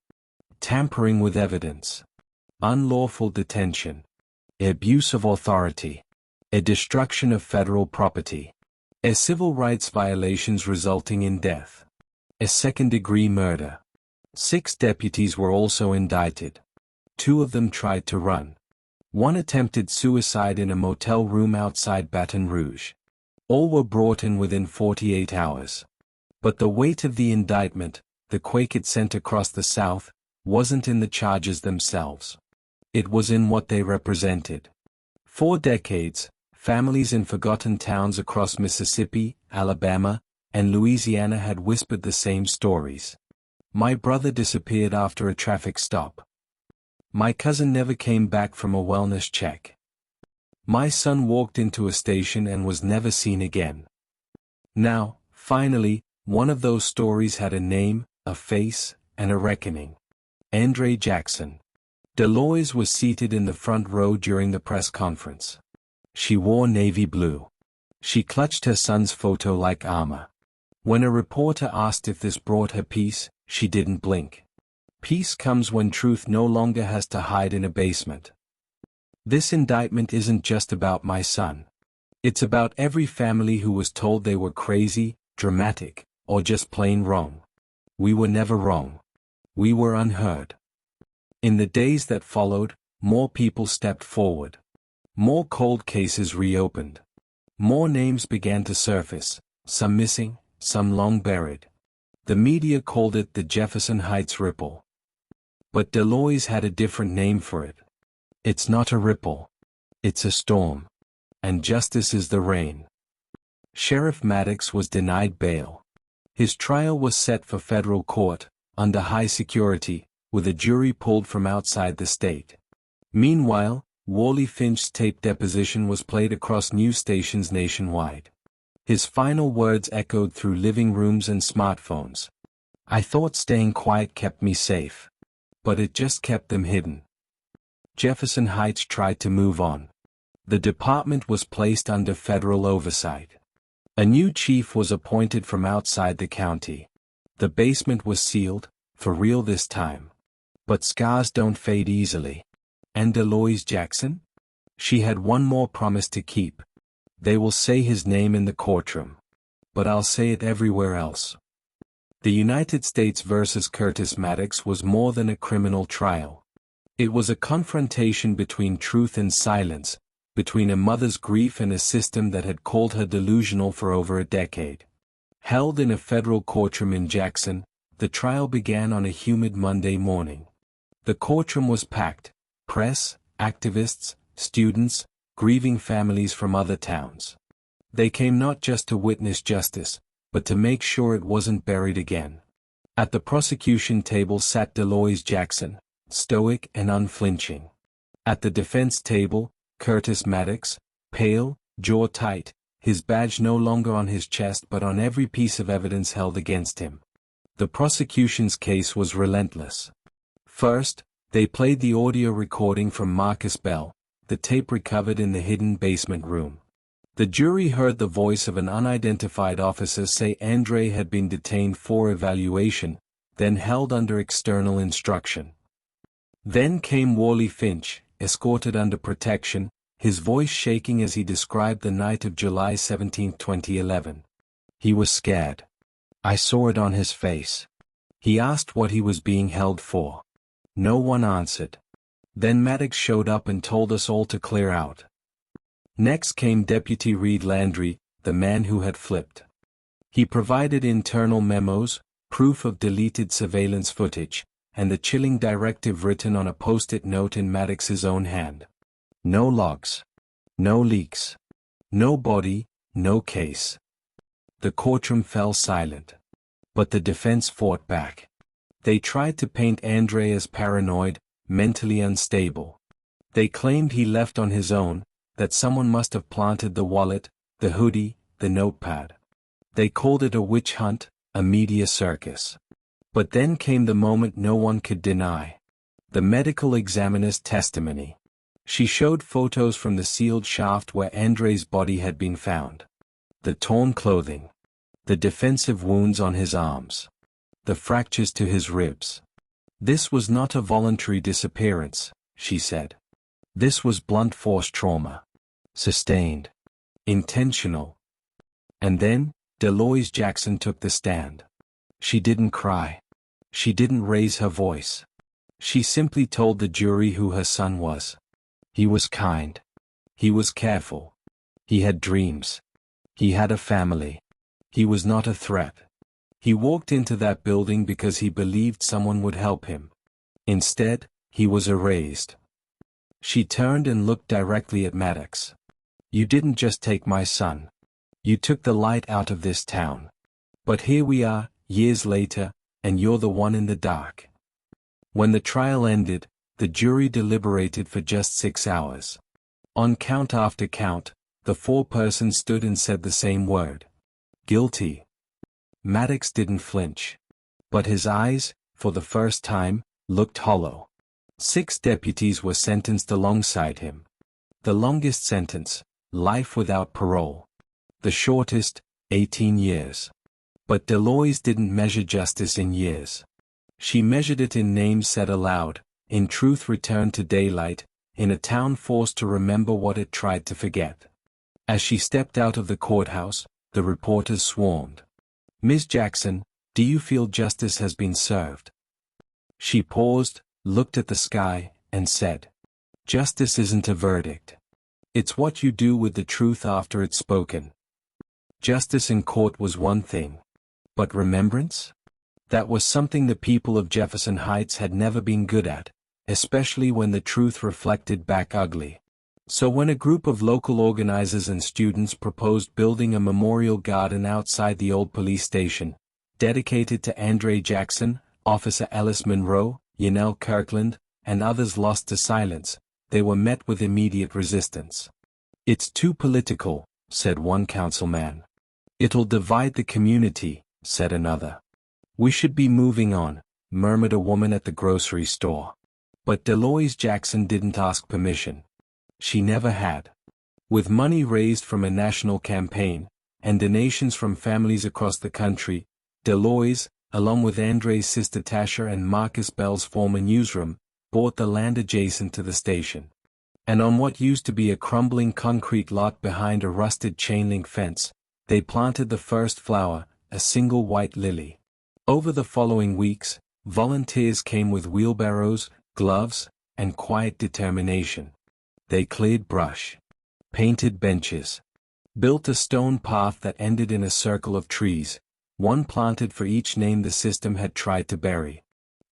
Tampering with evidence. Unlawful detention. Abuse of authority. A destruction of federal property. A civil rights violations resulting in death. A second-degree murder. 6 deputies were also indicted. 2 of them tried to run. 1 attempted suicide in a motel room outside Baton Rouge. All were brought in within 48 hours. But the weight of the indictment, the quake it sent across the South, wasn't in the charges themselves. It was in what they represented. For decades, families in forgotten towns across Mississippi, Alabama, and Louisiana had whispered the same stories. My brother disappeared after a traffic stop. My cousin never came back from a wellness check. My son walked into a station and was never seen again. Now, finally, one of those stories had a name, a face, and a reckoning. Andre Jackson. Deloise was seated in the front row during the press conference. She wore navy blue. She clutched her son's photo like armor. When a reporter asked if this brought her peace, she didn't blink. Peace comes when truth no longer has to hide in a basement. This indictment isn't just about my son. It's about every family who was told they were crazy, dramatic, or just plain wrong. We were never wrong. We were unheard. In the days that followed, more people stepped forward. More cold cases reopened. More names began to surface, some missing, some long buried. The media called it the Jefferson Heights Ripple. But Deloise had a different name for it. It's not a ripple. It's a storm. And justice is the rain. Sheriff Maddox was denied bail. His trial was set for federal court, under high security, with a jury pulled from outside the state. Meanwhile, Wally Finch's tape deposition was played across news stations nationwide. His final words echoed through living rooms and smartphones. "I thought staying quiet kept me safe. But it just kept them hidden." Jefferson Heights tried to move on. The department was placed under federal oversight. A new chief was appointed from outside the county. The basement was sealed, for real this time. But scars don't fade easily. And Deloise Jackson? She had one more promise to keep. They will say his name in the courtroom. But I'll say it everywhere else. The United States versus Curtis Maddox was more than a criminal trial. It was a confrontation between truth and silence, between a mother's grief and a system that had called her delusional for over a decade. Held in a federal courtroom in Jackson, the trial began on a humid Monday morning. The courtroom was packed: press, activists, students, grieving families from other towns. They came not just to witness justice, but to make sure it wasn't buried again. At the prosecution table sat Deloise Jackson, stoic and unflinching. At the defense table, Curtis Maddox, pale, jaw tight, his badge no longer on his chest but on every piece of evidence held against him. The prosecution's case was relentless. First, they played the audio recording from Marcus Bell, the tape recovered in the hidden basement room. The jury heard the voice of an unidentified officer say Andre had been detained for evaluation, then held under external instruction. Then came Wally Finch, escorted under protection, his voice shaking as he described the night of July 17, 2011. He was scared. I saw it on his face. He asked what he was being held for. No one answered. Then Maddox showed up and told us all to clear out. Next came Deputy Reed Landry, the man who had flipped. He provided internal memos, proof of deleted surveillance footage, and the chilling directive written on a post-it note in Maddox's own hand. No logs. No leaks. No body, no case. The courtroom fell silent. But the defense fought back. They tried to paint Andre as paranoid, mentally unstable. They claimed he left on his own, that someone must have planted the wallet, the hoodie, the notepad. They called it a witch hunt, a media circus. But then came the moment no one could deny. The medical examiner's testimony. She showed photos from the sealed shaft where Andre's body had been found. The torn clothing. The defensive wounds on his arms. The fractures to his ribs. This was not a voluntary disappearance, she said. This was blunt force trauma. Sustained. Intentional. And then, Deloise Jackson took the stand. She didn't cry. She didn't raise her voice. She simply told the jury who her son was. He was kind. He was careful. He had dreams. He had a family. He was not a threat. He walked into that building because he believed someone would help him. Instead, he was erased. She turned and looked directly at Maddox. You didn't just take my son. You took the light out of this town. But here we are, years later, and you're the one in the dark. When the trial ended, the jury deliberated for just 6 hours. On count after count, the 4 persons stood and said the same word. Guilty. Maddox didn't flinch. But his eyes, for the first time, looked hollow. 6 deputies were sentenced alongside him. The longest sentence, life without parole. The shortest, 18 years. But Deloise didn't measure justice in years. She measured it in names said aloud, in truth returned to daylight, in a town forced to remember what it tried to forget. As she stepped out of the courthouse, the reporters swarmed. Ms. Jackson, do you feel justice has been served? She paused, looked at the sky, and said, justice isn't a verdict. It's what you do with the truth after it's spoken. Justice in court was one thing. But remembrance? That was something the people of Jefferson Heights had never been good at, especially when the truth reflected back ugly. So when a group of local organizers and students proposed building a memorial garden outside the old police station, dedicated to Andre Jackson, Officer Alice Monroe, Yanel Kirkland, and others lost to silence, they were met with immediate resistance. It's too political, said one councilman. It'll divide the community, said another. We should be moving on, murmured a woman at the grocery store. But Deloise Jackson didn't ask permission. She never had. With money raised from a national campaign, and donations from families across the country, Deloise, along with Andre's sister Tasha and Marcus Bell's former newsroom, bought the land adjacent to the station. And on what used to be a crumbling concrete lot behind a rusted chain-link fence, they planted the first flower, a single white lily. Over the following weeks, volunteers came with wheelbarrows, gloves, and quiet determination. They cleared brush, painted benches, built a stone path that ended in a circle of trees, one planted for each name the system had tried to bury.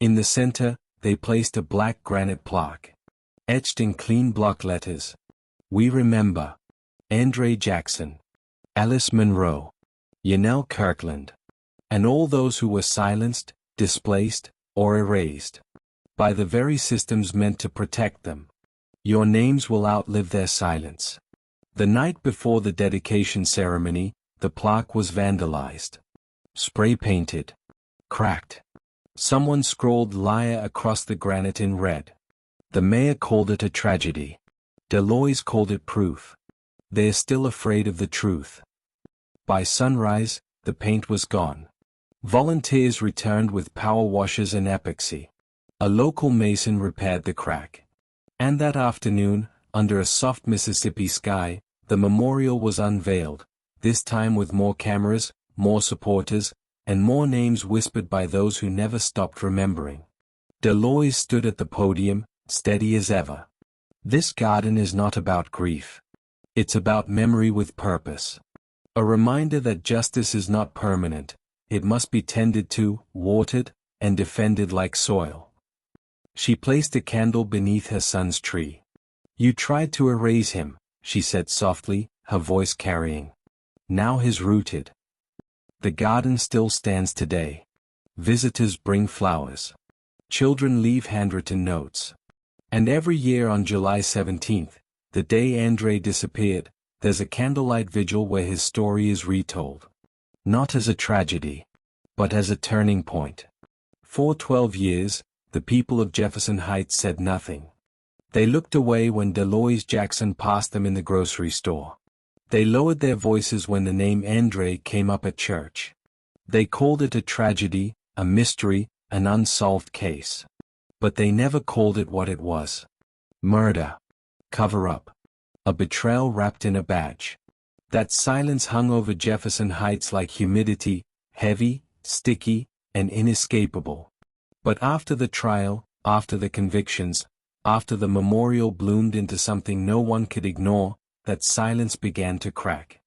In the center, they placed a black granite plaque, etched in clean block letters. We remember Andre Jackson, Alice Monroe, Yanel Kirkland, and all those who were silenced, displaced, or erased by the very systems meant to protect them. Your names will outlive their silence. The night before the dedication ceremony, the plaque was vandalized. Spray painted. Cracked. Someone scrawled liar across the granite in red. The mayor called it a tragedy. Deloise called it proof. They're still afraid of the truth. By sunrise, the paint was gone. Volunteers returned with power washers and epoxy. A local mason repaired the crack. And that afternoon, under a soft Mississippi sky, the memorial was unveiled, this time with more cameras, more supporters, and more names whispered by those who never stopped remembering. Deloise stood at the podium, steady as ever. This garden is not about grief. It's about memory with purpose. A reminder that justice is not permanent, it must be tended to, watered, and defended like soil. She placed a candle beneath her son's tree. You tried to erase him, she said softly, her voice carrying. Now he's rooted. The garden still stands today. Visitors bring flowers. Children leave handwritten notes. And every year on July 17th, the day Andre disappeared, there's a candlelight vigil where his story is retold. Not as a tragedy, but as a turning point. For 12 years, the people of Jefferson Heights said nothing. They looked away when Deloise Jackson passed them in the grocery store. They lowered their voices when the name Andre came up at church. They called it a tragedy, a mystery, an unsolved case. But they never called it what it was. Murder. Cover-up. A betrayal wrapped in a badge. That silence hung over Jefferson Heights like humidity, heavy, sticky, and inescapable. But after the trial, after the convictions, after the memorial bloomed into something no one could ignore, that silence began to crack.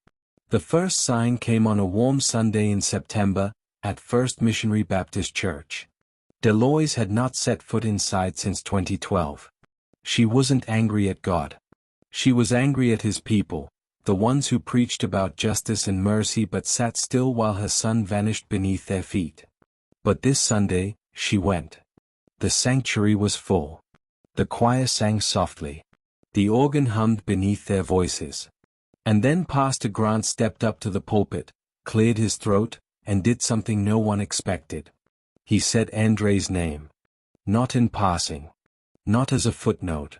The first sign came on a warm Sunday in September, at First Missionary Baptist Church. Deloise had not set foot inside since 2012. She wasn't angry at God. She was angry at his people, the ones who preached about justice and mercy but sat still while her son vanished beneath their feet. But this Sunday, she went. The sanctuary was full. The choir sang softly. The organ hummed beneath their voices. And then Pastor Grant stepped up to the pulpit, cleared his throat, and did something no one expected. He said Andre's name. Not in passing. Not as a footnote.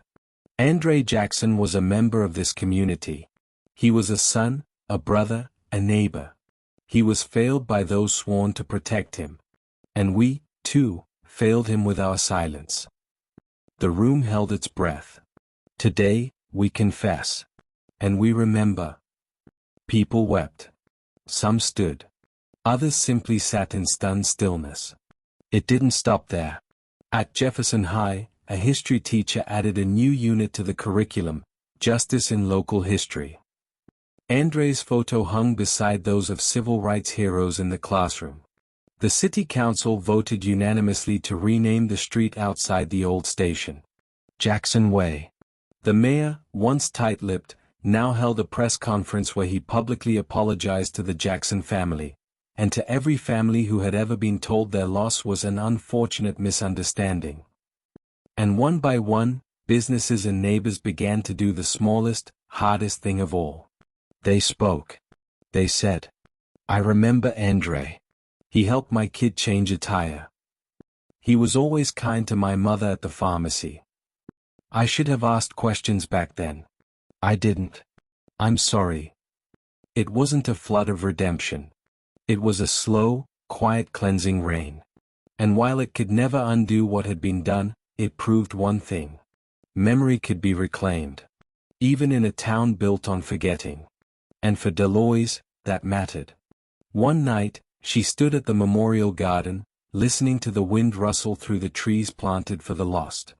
Andre Jackson was a member of this community. He was a son, a brother, a neighbor. He was failed by those sworn to protect him. And we, too, failed him with our silence. The room held its breath. Today, we confess. And we remember. People wept. Some stood. Others simply sat in stunned stillness. It didn't stop there. At Jefferson High, a history teacher added a new unit to the curriculum, Justice in Local History. Andre's photo hung beside those of civil rights heroes in the classroom. The city council voted unanimously to rename the street outside the old station Jackson Way. The mayor, once tight-lipped, now held a press conference where he publicly apologized to the Jackson family, and to every family who had ever been told their loss was an unfortunate misunderstanding. And one by one, businesses and neighbors began to do the smallest, hardest thing of all. They spoke. They said, "I remember Andre. He helped my kid change a tire. He was always kind to my mother at the pharmacy. I should have asked questions back then. I didn't. I'm sorry." It wasn't a flood of redemption. It was a slow, quiet cleansing rain. And while it could never undo what had been done, it proved one thing. Memory could be reclaimed. Even in a town built on forgetting. And for Deloise, that mattered. One night, she stood at the memorial garden, listening to the wind rustle through the trees planted for the lost.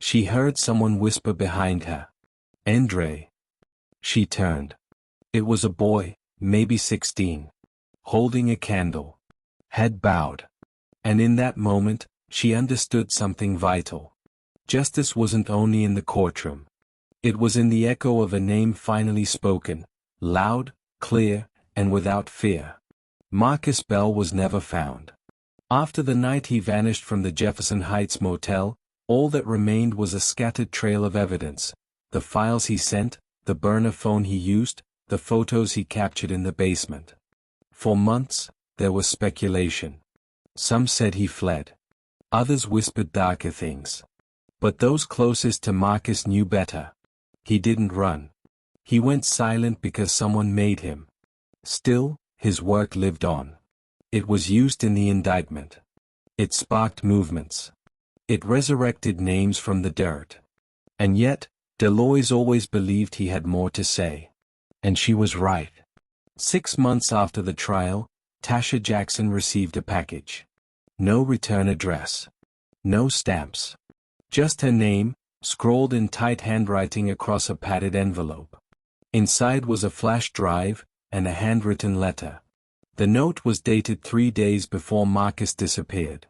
She heard someone whisper behind her. "Andre." She turned. It was a boy, maybe 16. Holding a candle. Head bowed. And in that moment, she understood something vital. Justice wasn't only in the courtroom. It was in the echo of a name finally spoken, loud, clear, and without fear. Marcus Bell was never found. After the night he vanished from the Jefferson Heights motel, all that remained was a scattered trail of evidence, the files he sent, the burner phone he used, the photos he captured in the basement. For months, there was speculation. Some said he fled. Others whispered darker things. But those closest to Marcus knew better. He didn't run. He went silent because someone made him. Still, his work lived on. It was used in the indictment. It sparked movements. It resurrected names from the dirt. And yet, Deloise always believed he had more to say. And she was right. 6 months after the trial, Tasha Jackson received a package. No return address. No stamps. Just her name, scrawled in tight handwriting across a padded envelope. Inside was a flash drive, and a handwritten letter. The note was dated 3 days before Marcus disappeared.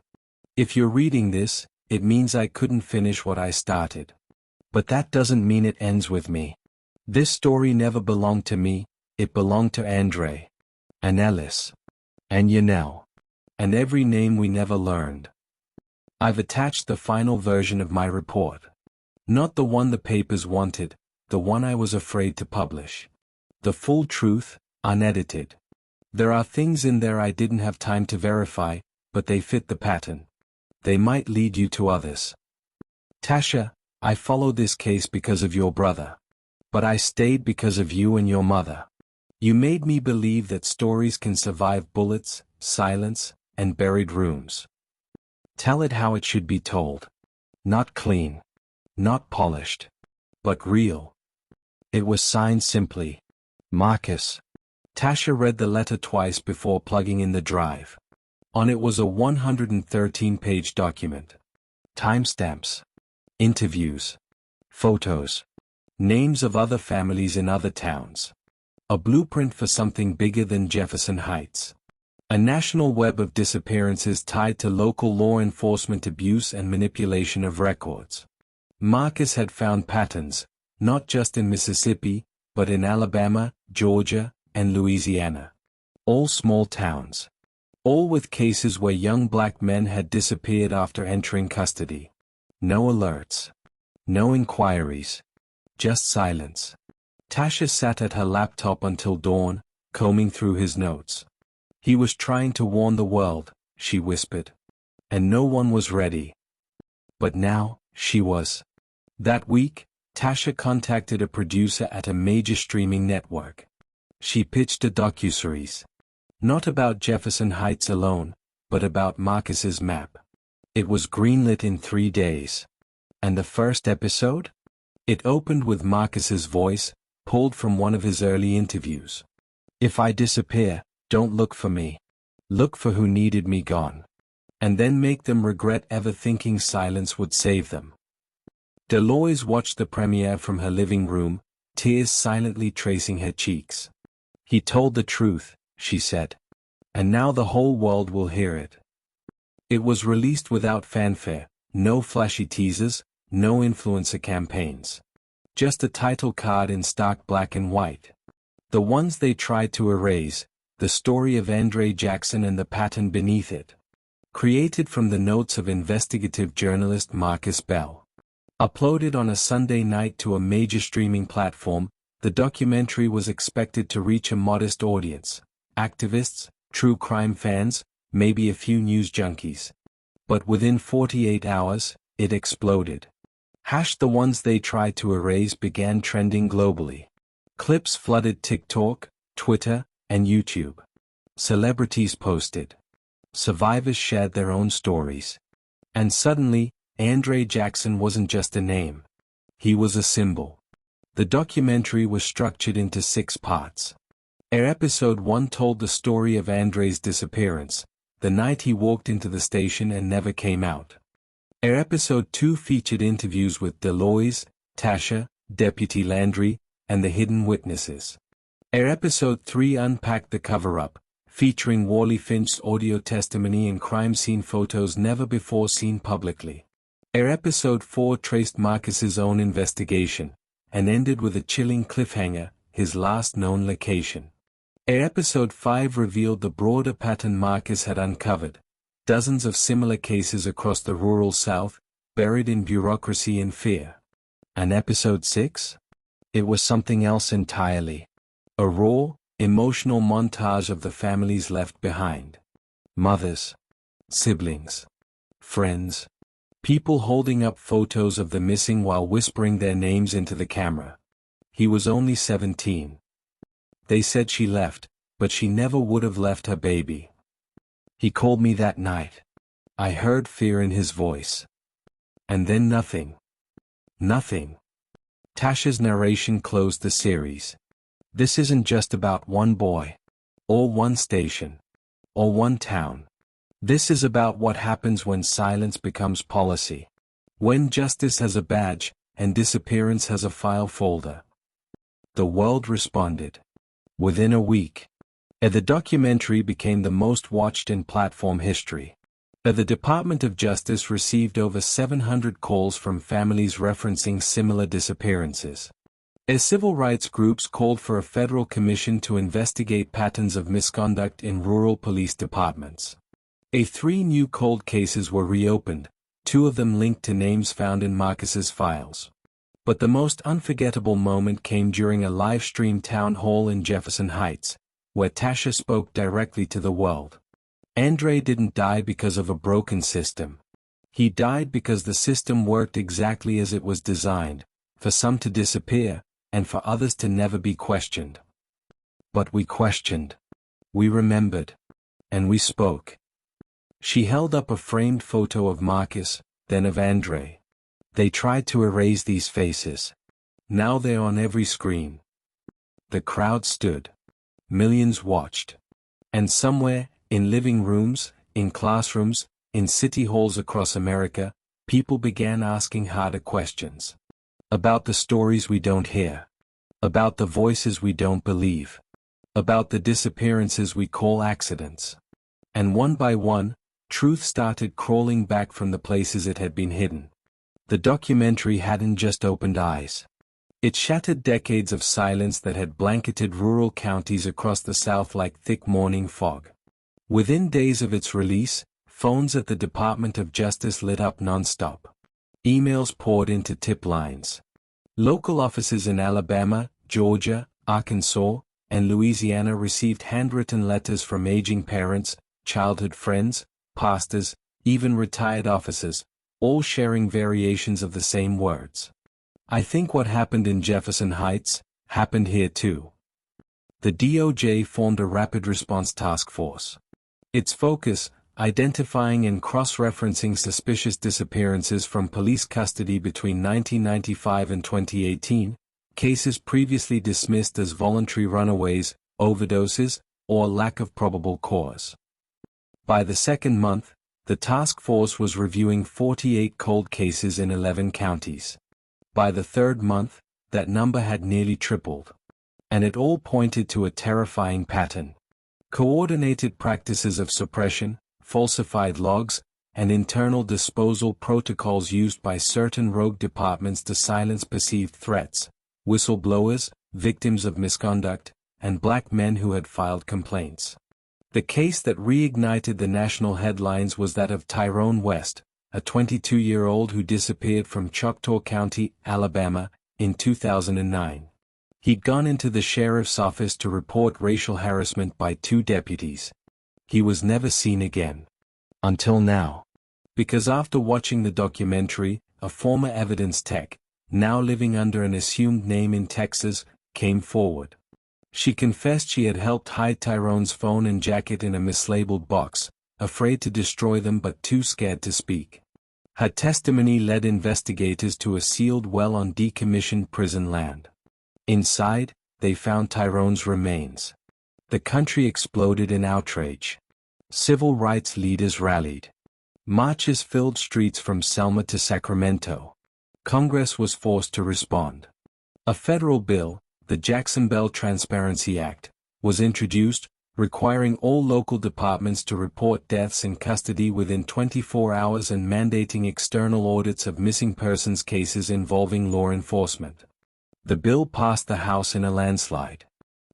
If you're reading this, it means I couldn't finish what I started. But that doesn't mean it ends with me. This story never belonged to me, it belonged to Andre. And Ellis. And Yanel. And every name we never learned. I've attached the final version of my report. Not the one the papers wanted, the one I was afraid to publish. The full truth, unedited. There are things in there I didn't have time to verify, but they fit the pattern. They might lead you to others. Tasha, I followed this case because of your brother. But I stayed because of you and your mother. You made me believe that stories can survive bullets, silence, and buried rooms. Tell it how it should be told. Not clean. Not polished. But real. It was signed simply. Marcus. Tasha read the letter twice before plugging in the drive. On it was a 113-page document. Timestamps. Interviews. Photos. Names of other families in other towns. A blueprint for something bigger than Jefferson Heights. A national web of disappearances tied to local law enforcement abuse and manipulation of records. Marcus had found patterns, not just in Mississippi, but in Alabama, Georgia, and Louisiana. All small towns. All with cases where young black men had disappeared after entering custody. No alerts. No inquiries. Just silence. Tasha sat at her laptop until dawn, combing through his notes. He was trying to warn the world, she whispered. And no one was ready. But now, she was. That week, Tasha contacted a producer at a major streaming network. She pitched a docuseries. Not about Jefferson Heights alone, but about Marcus's map. It was greenlit in 3 days. And the first episode? It opened with Marcus's voice, pulled from one of his early interviews. If I disappear, don't look for me. Look for who needed me gone. And then make them regret ever thinking silence would save them. Deloise watched the premiere from her living room, tears silently tracing her cheeks. He told the truth, she said. And now the whole world will hear it. It was released without fanfare, no flashy teasers, no influencer campaigns. Just a title card in stark black and white. The ones they tried to erase, the story of Andre Jackson and the pattern beneath it. Created from the notes of investigative journalist Marcus Bell. Uploaded on a Sunday night to a major streaming platform, the documentary was expected to reach a modest audience. Activists, true crime fans, maybe a few news junkies. But within 48 hours, it exploded. The ones they tried to erase began trending globally. Clips flooded TikTok, Twitter, and YouTube. Celebrities posted. Survivors shared their own stories. And suddenly, Andre Jackson wasn't just a name. He was a symbol. The documentary was structured into 6 parts. Episode 1 told the story of Andre's disappearance, the night he walked into the station and never came out. Episode 2 featured interviews with Deloise, Tasha, Deputy Landry, and the hidden witnesses. Episode 3 unpacked the cover-up, featuring Wally Finch's audio testimony and crime scene photos never before seen publicly. Episode 4 traced Marcus's own investigation, and ended with a chilling cliffhanger, his last known location. Episode 5 revealed the broader pattern Marcus had uncovered. Dozens of similar cases across the rural South, buried in bureaucracy and fear. And Episode 6? It was something else entirely. A raw, emotional montage of the families left behind. Mothers. siblings, friends, people holding up photos of the missing while whispering their names into the camera. He was only 17. They said she left, but she never would have left her baby. He called me that night. I heard fear in his voice. And then nothing. Nothing. Tasha's narration closed the series. This isn't just about one boy, or one station, or one town. This is about what happens when silence becomes policy. When justice has a badge, and disappearance has a file folder. The world responded. Within a week. The documentary became the most watched in platform history. The Department of Justice received over 700 calls from families referencing similar disappearances. Civil rights groups called for a federal commission to investigate patterns of misconduct in rural police departments. 3 new cold cases were reopened, 2 of them linked to names found in Marcus's files. But the most unforgettable moment came during a live-stream town hall in Jefferson Heights, where Tasha spoke directly to the world. Andre didn't die because of a broken system. He died because the system worked exactly as it was designed, for some to disappear, and for others to never be questioned. But we questioned. We remembered. And we spoke. She held up a framed photo of Marcus, then of Andre. They tried to erase these faces. Now they're on every screen. The crowd stood. Millions watched. And somewhere, in living rooms, in classrooms, in city halls across America, people began asking harder questions. About the stories we don't hear. About the voices we don't believe. About the disappearances we call accidents. And one by one, truth started crawling back from the places it had been hidden. The documentary hadn't just opened eyes. It shattered decades of silence that had blanketed rural counties across the South like thick morning fog. Within days of its release, phones at the Department of Justice lit up non-stop. Emails poured into tip lines. Local offices in Alabama, Georgia, Arkansas, and Louisiana received handwritten letters from aging parents, childhood friends, pastors, even retired officers, all sharing variations of the same words. I think what happened in Jefferson Heights happened here too. The DOJ formed a rapid response task force. Its focus, identifying and cross-referencing suspicious disappearances from police custody between 1995 and 2018, cases previously dismissed as voluntary runaways, overdoses, or lack of probable cause. By the second month, the task force was reviewing 48 cold cases in 11 counties. By the third month, that number had nearly tripled. And it all pointed to a terrifying pattern. Coordinated practices of suppression, falsified logs, and internal disposal protocols used by certain rogue departments to silence perceived threats, whistleblowers, victims of misconduct, and black men who had filed complaints. The case that reignited the national headlines was that of Tyrone West, a 22-year-old who disappeared from Choctaw County, Alabama, in 2009. He'd gone into the sheriff's office to report racial harassment by 2 deputies. He was never seen again. Until now. Because after watching the documentary, a former evidence tech, now living under an assumed name in Texas, came forward. She confessed she had helped hide Tyrone's phone and jacket in a mislabeled box, afraid to destroy them but too scared to speak. Her testimony led investigators to a sealed well on decommissioned prison land. Inside, they found Tyrone's remains. The country exploded in outrage. Civil rights leaders rallied. Marches filled streets from Selma to Sacramento. Congress was forced to respond. A federal bill, the Jackson-Bell Transparency Act, was introduced, requiring all local departments to report deaths in custody within 24 hours and mandating external audits of missing persons cases involving law enforcement. The bill passed the House in a landslide.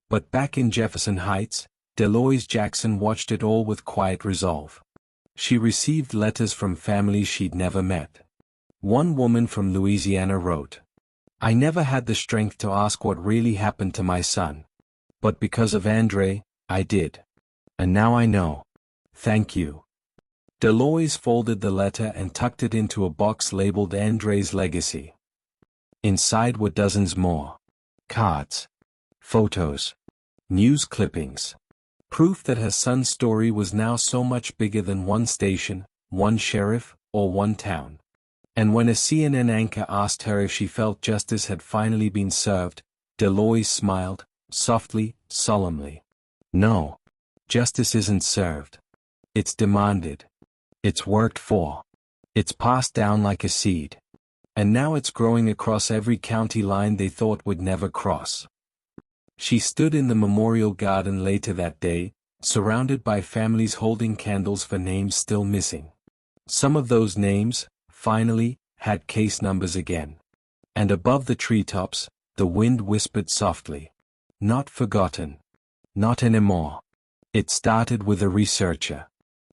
But back in Jefferson Heights, Deloise Jackson watched it all with quiet resolve. She received letters from families she'd never met. One woman from Louisiana wrote, "I never had the strength to ask what really happened to my son. But because of Andre, I did. And now I know. Thank you." Deloise folded the letter and tucked it into a box labeled Andre's Legacy. Inside were dozens more. Cards. Photos. News clippings. Proof that her son's story was now so much bigger than one station, one sheriff, or one town. And when a CNN anchor asked her if she felt justice had finally been served, Deloise smiled, softly, solemnly. No. Justice isn't served. It's demanded. It's worked for. It's passed down like a seed. And now it's growing across every county line they thought would never cross. She stood in the memorial garden later that day, surrounded by families holding candles for names still missing. Some of those names, finally, had case numbers again. And above the treetops, the wind whispered softly. Not forgotten. Not anymore. It started with a researcher.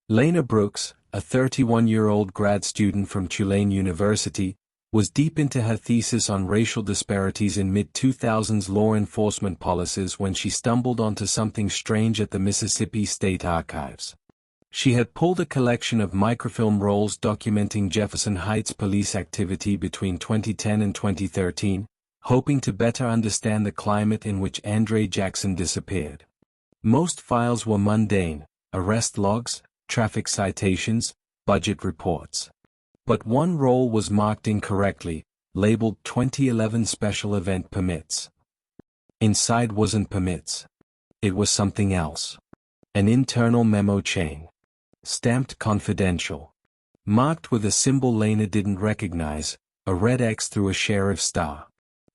Lena Brooks, a 31-year-old grad student from Tulane University, was deep into her thesis on racial disparities in mid-2000s law enforcement policies when she stumbled onto something strange at the Mississippi State Archives. She had pulled a collection of microfilm rolls documenting Jefferson Heights police activity between 2010 and 2013, hoping to better understand the climate in which Andre Jackson disappeared. Most files were mundane: arrest logs, traffic citations, budget reports. But one roll was marked incorrectly, labeled 2011 Special Event Permits. Inside wasn't permits. It was something else. An internal memo chain. Stamped confidential. Marked with a symbol Lena didn't recognize, a red X through a sheriff's star.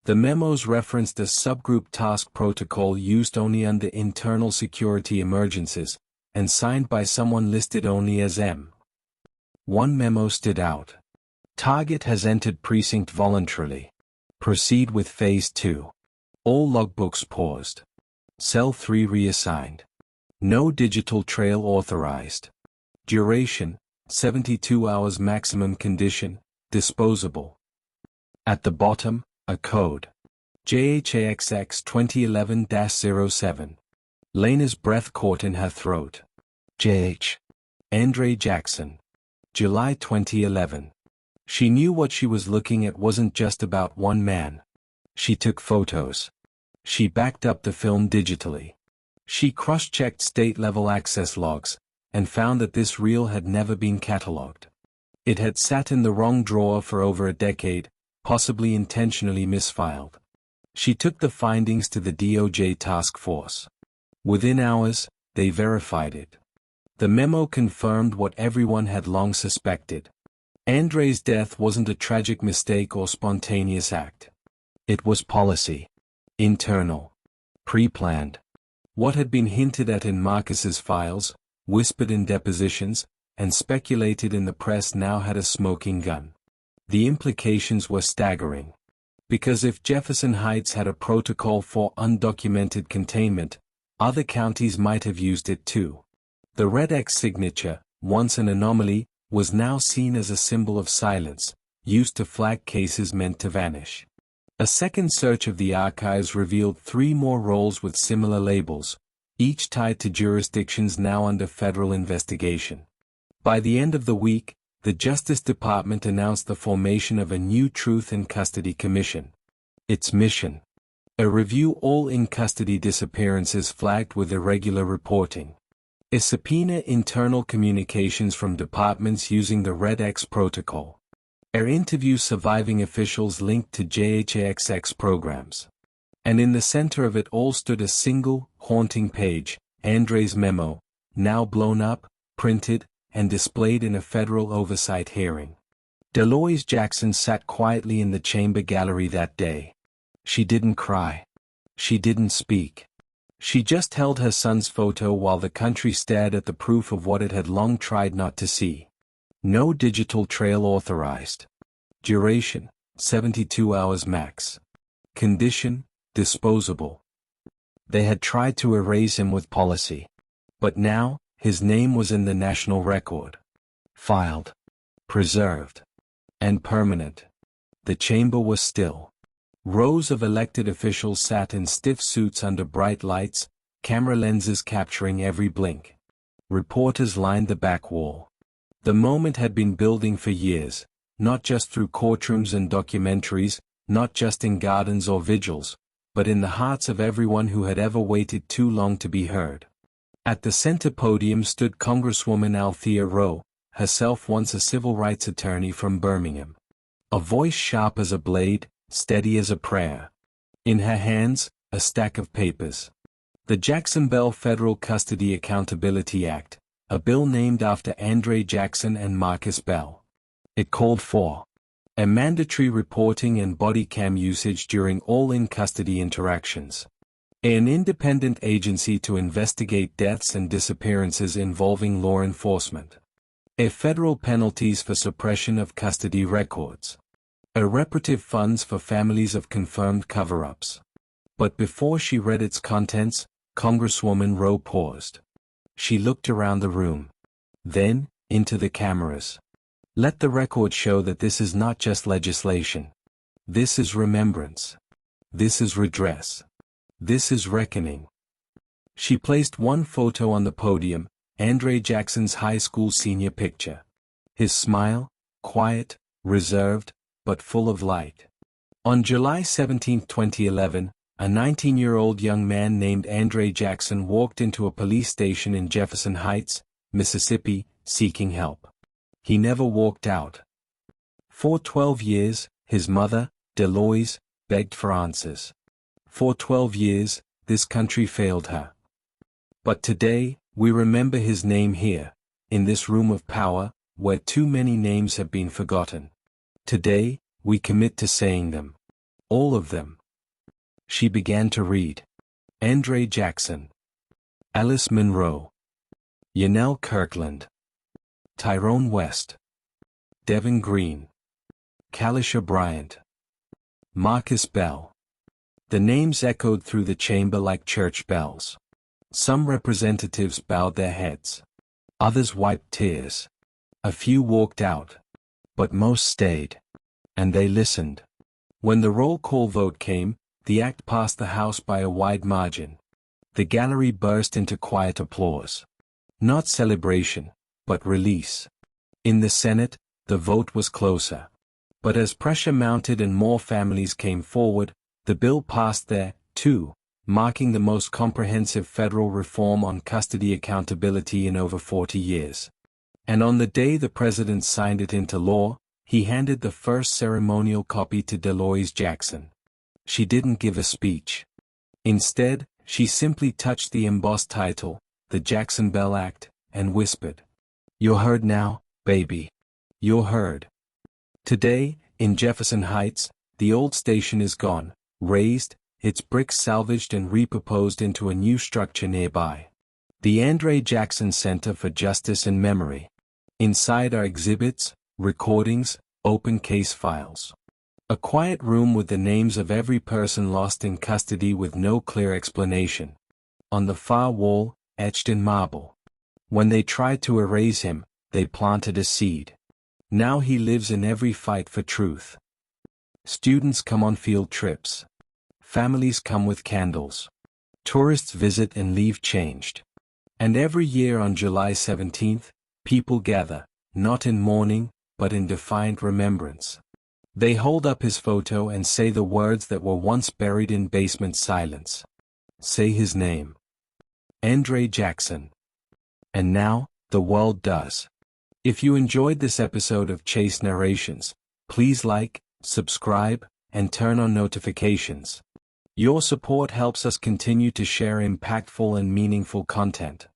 The memos referenced a subgroup task protocol used only under internal security emergencies, and signed by someone listed only as M. One memo stood out. Target has entered precinct voluntarily. Proceed with Phase 2. All logbooks paused. Cell 3 reassigned. No digital trail authorized. Duration, 72 hours maximum. Condition, disposable. At the bottom, a code. JHAXX 2011-07. Lena's breath caught in her throat. JH. Andre Jackson. July 2011. She knew what she was looking at wasn't just about one man. She took photos. She backed up the film digitally. She cross-checked state-level access logs, and found that this reel had never been catalogued. It had sat in the wrong drawer for over a decade, possibly intentionally misfiled. She took the findings to the DOJ task force. Within hours, they verified it. The memo confirmed what everyone had long suspected. Andre's death wasn't a tragic mistake or spontaneous act. It was policy. Internal. Pre-planned. What had been hinted at in Marcus's files, whispered in depositions, and speculated in the press now had a smoking gun. The implications were staggering. Because if Jefferson Heights had a protocol for undocumented containment, other counties might have used it too. The red X signature, once an anomaly, was now seen as a symbol of silence, used to flag cases meant to vanish. A second search of the archives revealed 3 more rolls with similar labels, each tied to jurisdictions now under federal investigation. By the end of the week, the Justice Department announced the formation of a new Truth in Custody Commission. Its mission: review all in-custody disappearances flagged with irregular reporting. Subpoena internal communications from departments using the Red X protocol. Interview surviving officials linked to JHAXX programs. And in the center of it all stood a single, haunting page, Andre's memo, now blown up, printed, and displayed in a federal oversight hearing. Deloise Jackson sat quietly in the chamber gallery that day. She didn't cry. She didn't speak. She just held her son's photo while the country stared at the proof of what it had long tried not to see. No digital trail authorized. Duration, 72 hours max. Condition, disposable. They had tried to erase him with policy. But now, his name was in the national record. Filed. Preserved. And permanent. The chamber was still. Rows of elected officials sat in stiff suits under bright lights, camera lenses capturing every blink. Reporters lined the back wall. The moment had been building for years, not just through courtrooms and documentaries, not just in gardens or vigils, but in the hearts of everyone who had ever waited too long to be heard. At the center podium stood Congresswoman Althea Rowe, herself once a civil rights attorney from Birmingham. A voice sharp as a blade, steady as a prayer. In her hands, a stack of papers. The Jackson Bell Federal Custody Accountability Act, a bill named after Andre Jackson and Marcus Bell. It called for a mandatory reporting and body cam usage during all in-custody interactions. An independent agency to investigate deaths and disappearances involving law enforcement. Federal penalties for suppression of custody records. Reparative funds for families of confirmed cover-ups. But before she read its contents, Congresswoman Rowe paused. She looked around the room. Then, into the cameras. Let the record show that this is not just legislation. This is remembrance. This is redress. This is reckoning. She placed one photo on the podium, Andre Jackson's high school senior picture. His smile, quiet, reserved, but full of light. On July 17, 2011, a 19-year-old young man named Andre Jackson walked into a police station in Jefferson Heights, Mississippi, seeking help. He never walked out. For 12 years, his mother, Deloise, begged for answers. For 12 years, this country failed her. But today, we remember his name here, in this room of power, where too many names have been forgotten. Today, we commit to saying them. All of them. She began to read. Andre Jackson. Alice Monroe. Yanel Kirkland. Tyrone West. Devin Green. Kalisha Bryant. Marcus Bell. The names echoed through the chamber like church bells. Some representatives bowed their heads. Others wiped tears. A few walked out. But most stayed. And they listened. When the roll call vote came, the act passed the House by a wide margin. The gallery burst into quiet applause. Not celebration, but release. In the Senate, the vote was closer. But as pressure mounted and more families came forward, the bill passed there, too, marking the most comprehensive federal reform on custody accountability in over 40 years. And on the day the president signed it into law, he handed the first ceremonial copy to Deloise Jackson. She didn't give a speech. Instead, she simply touched the embossed title, the Jackson Bell Act, and whispered, "You're heard now, baby. You're heard." Today, in Jefferson Heights, the old station is gone, razed, its bricks salvaged and repurposed into a new structure nearby. The Andre Jackson Center for Justice and Memory. Inside are exhibits, recordings, open case files. A quiet room with the names of every person lost in custody with no clear explanation. On the far wall, etched in marble. When they tried to erase him, they planted a seed. Now he lives in every fight for truth. Students come on field trips. Families come with candles. Tourists visit and leave changed. And every year on July 17th, people gather, not in mourning, but in defiant remembrance. They hold up his photo and say the words that were once buried in basement silence. Say his name. Andre Jackson. And now, the world does. If you enjoyed this episode of Chase Narrations, please like, subscribe, and turn on notifications. Your support helps us continue to share impactful and meaningful content.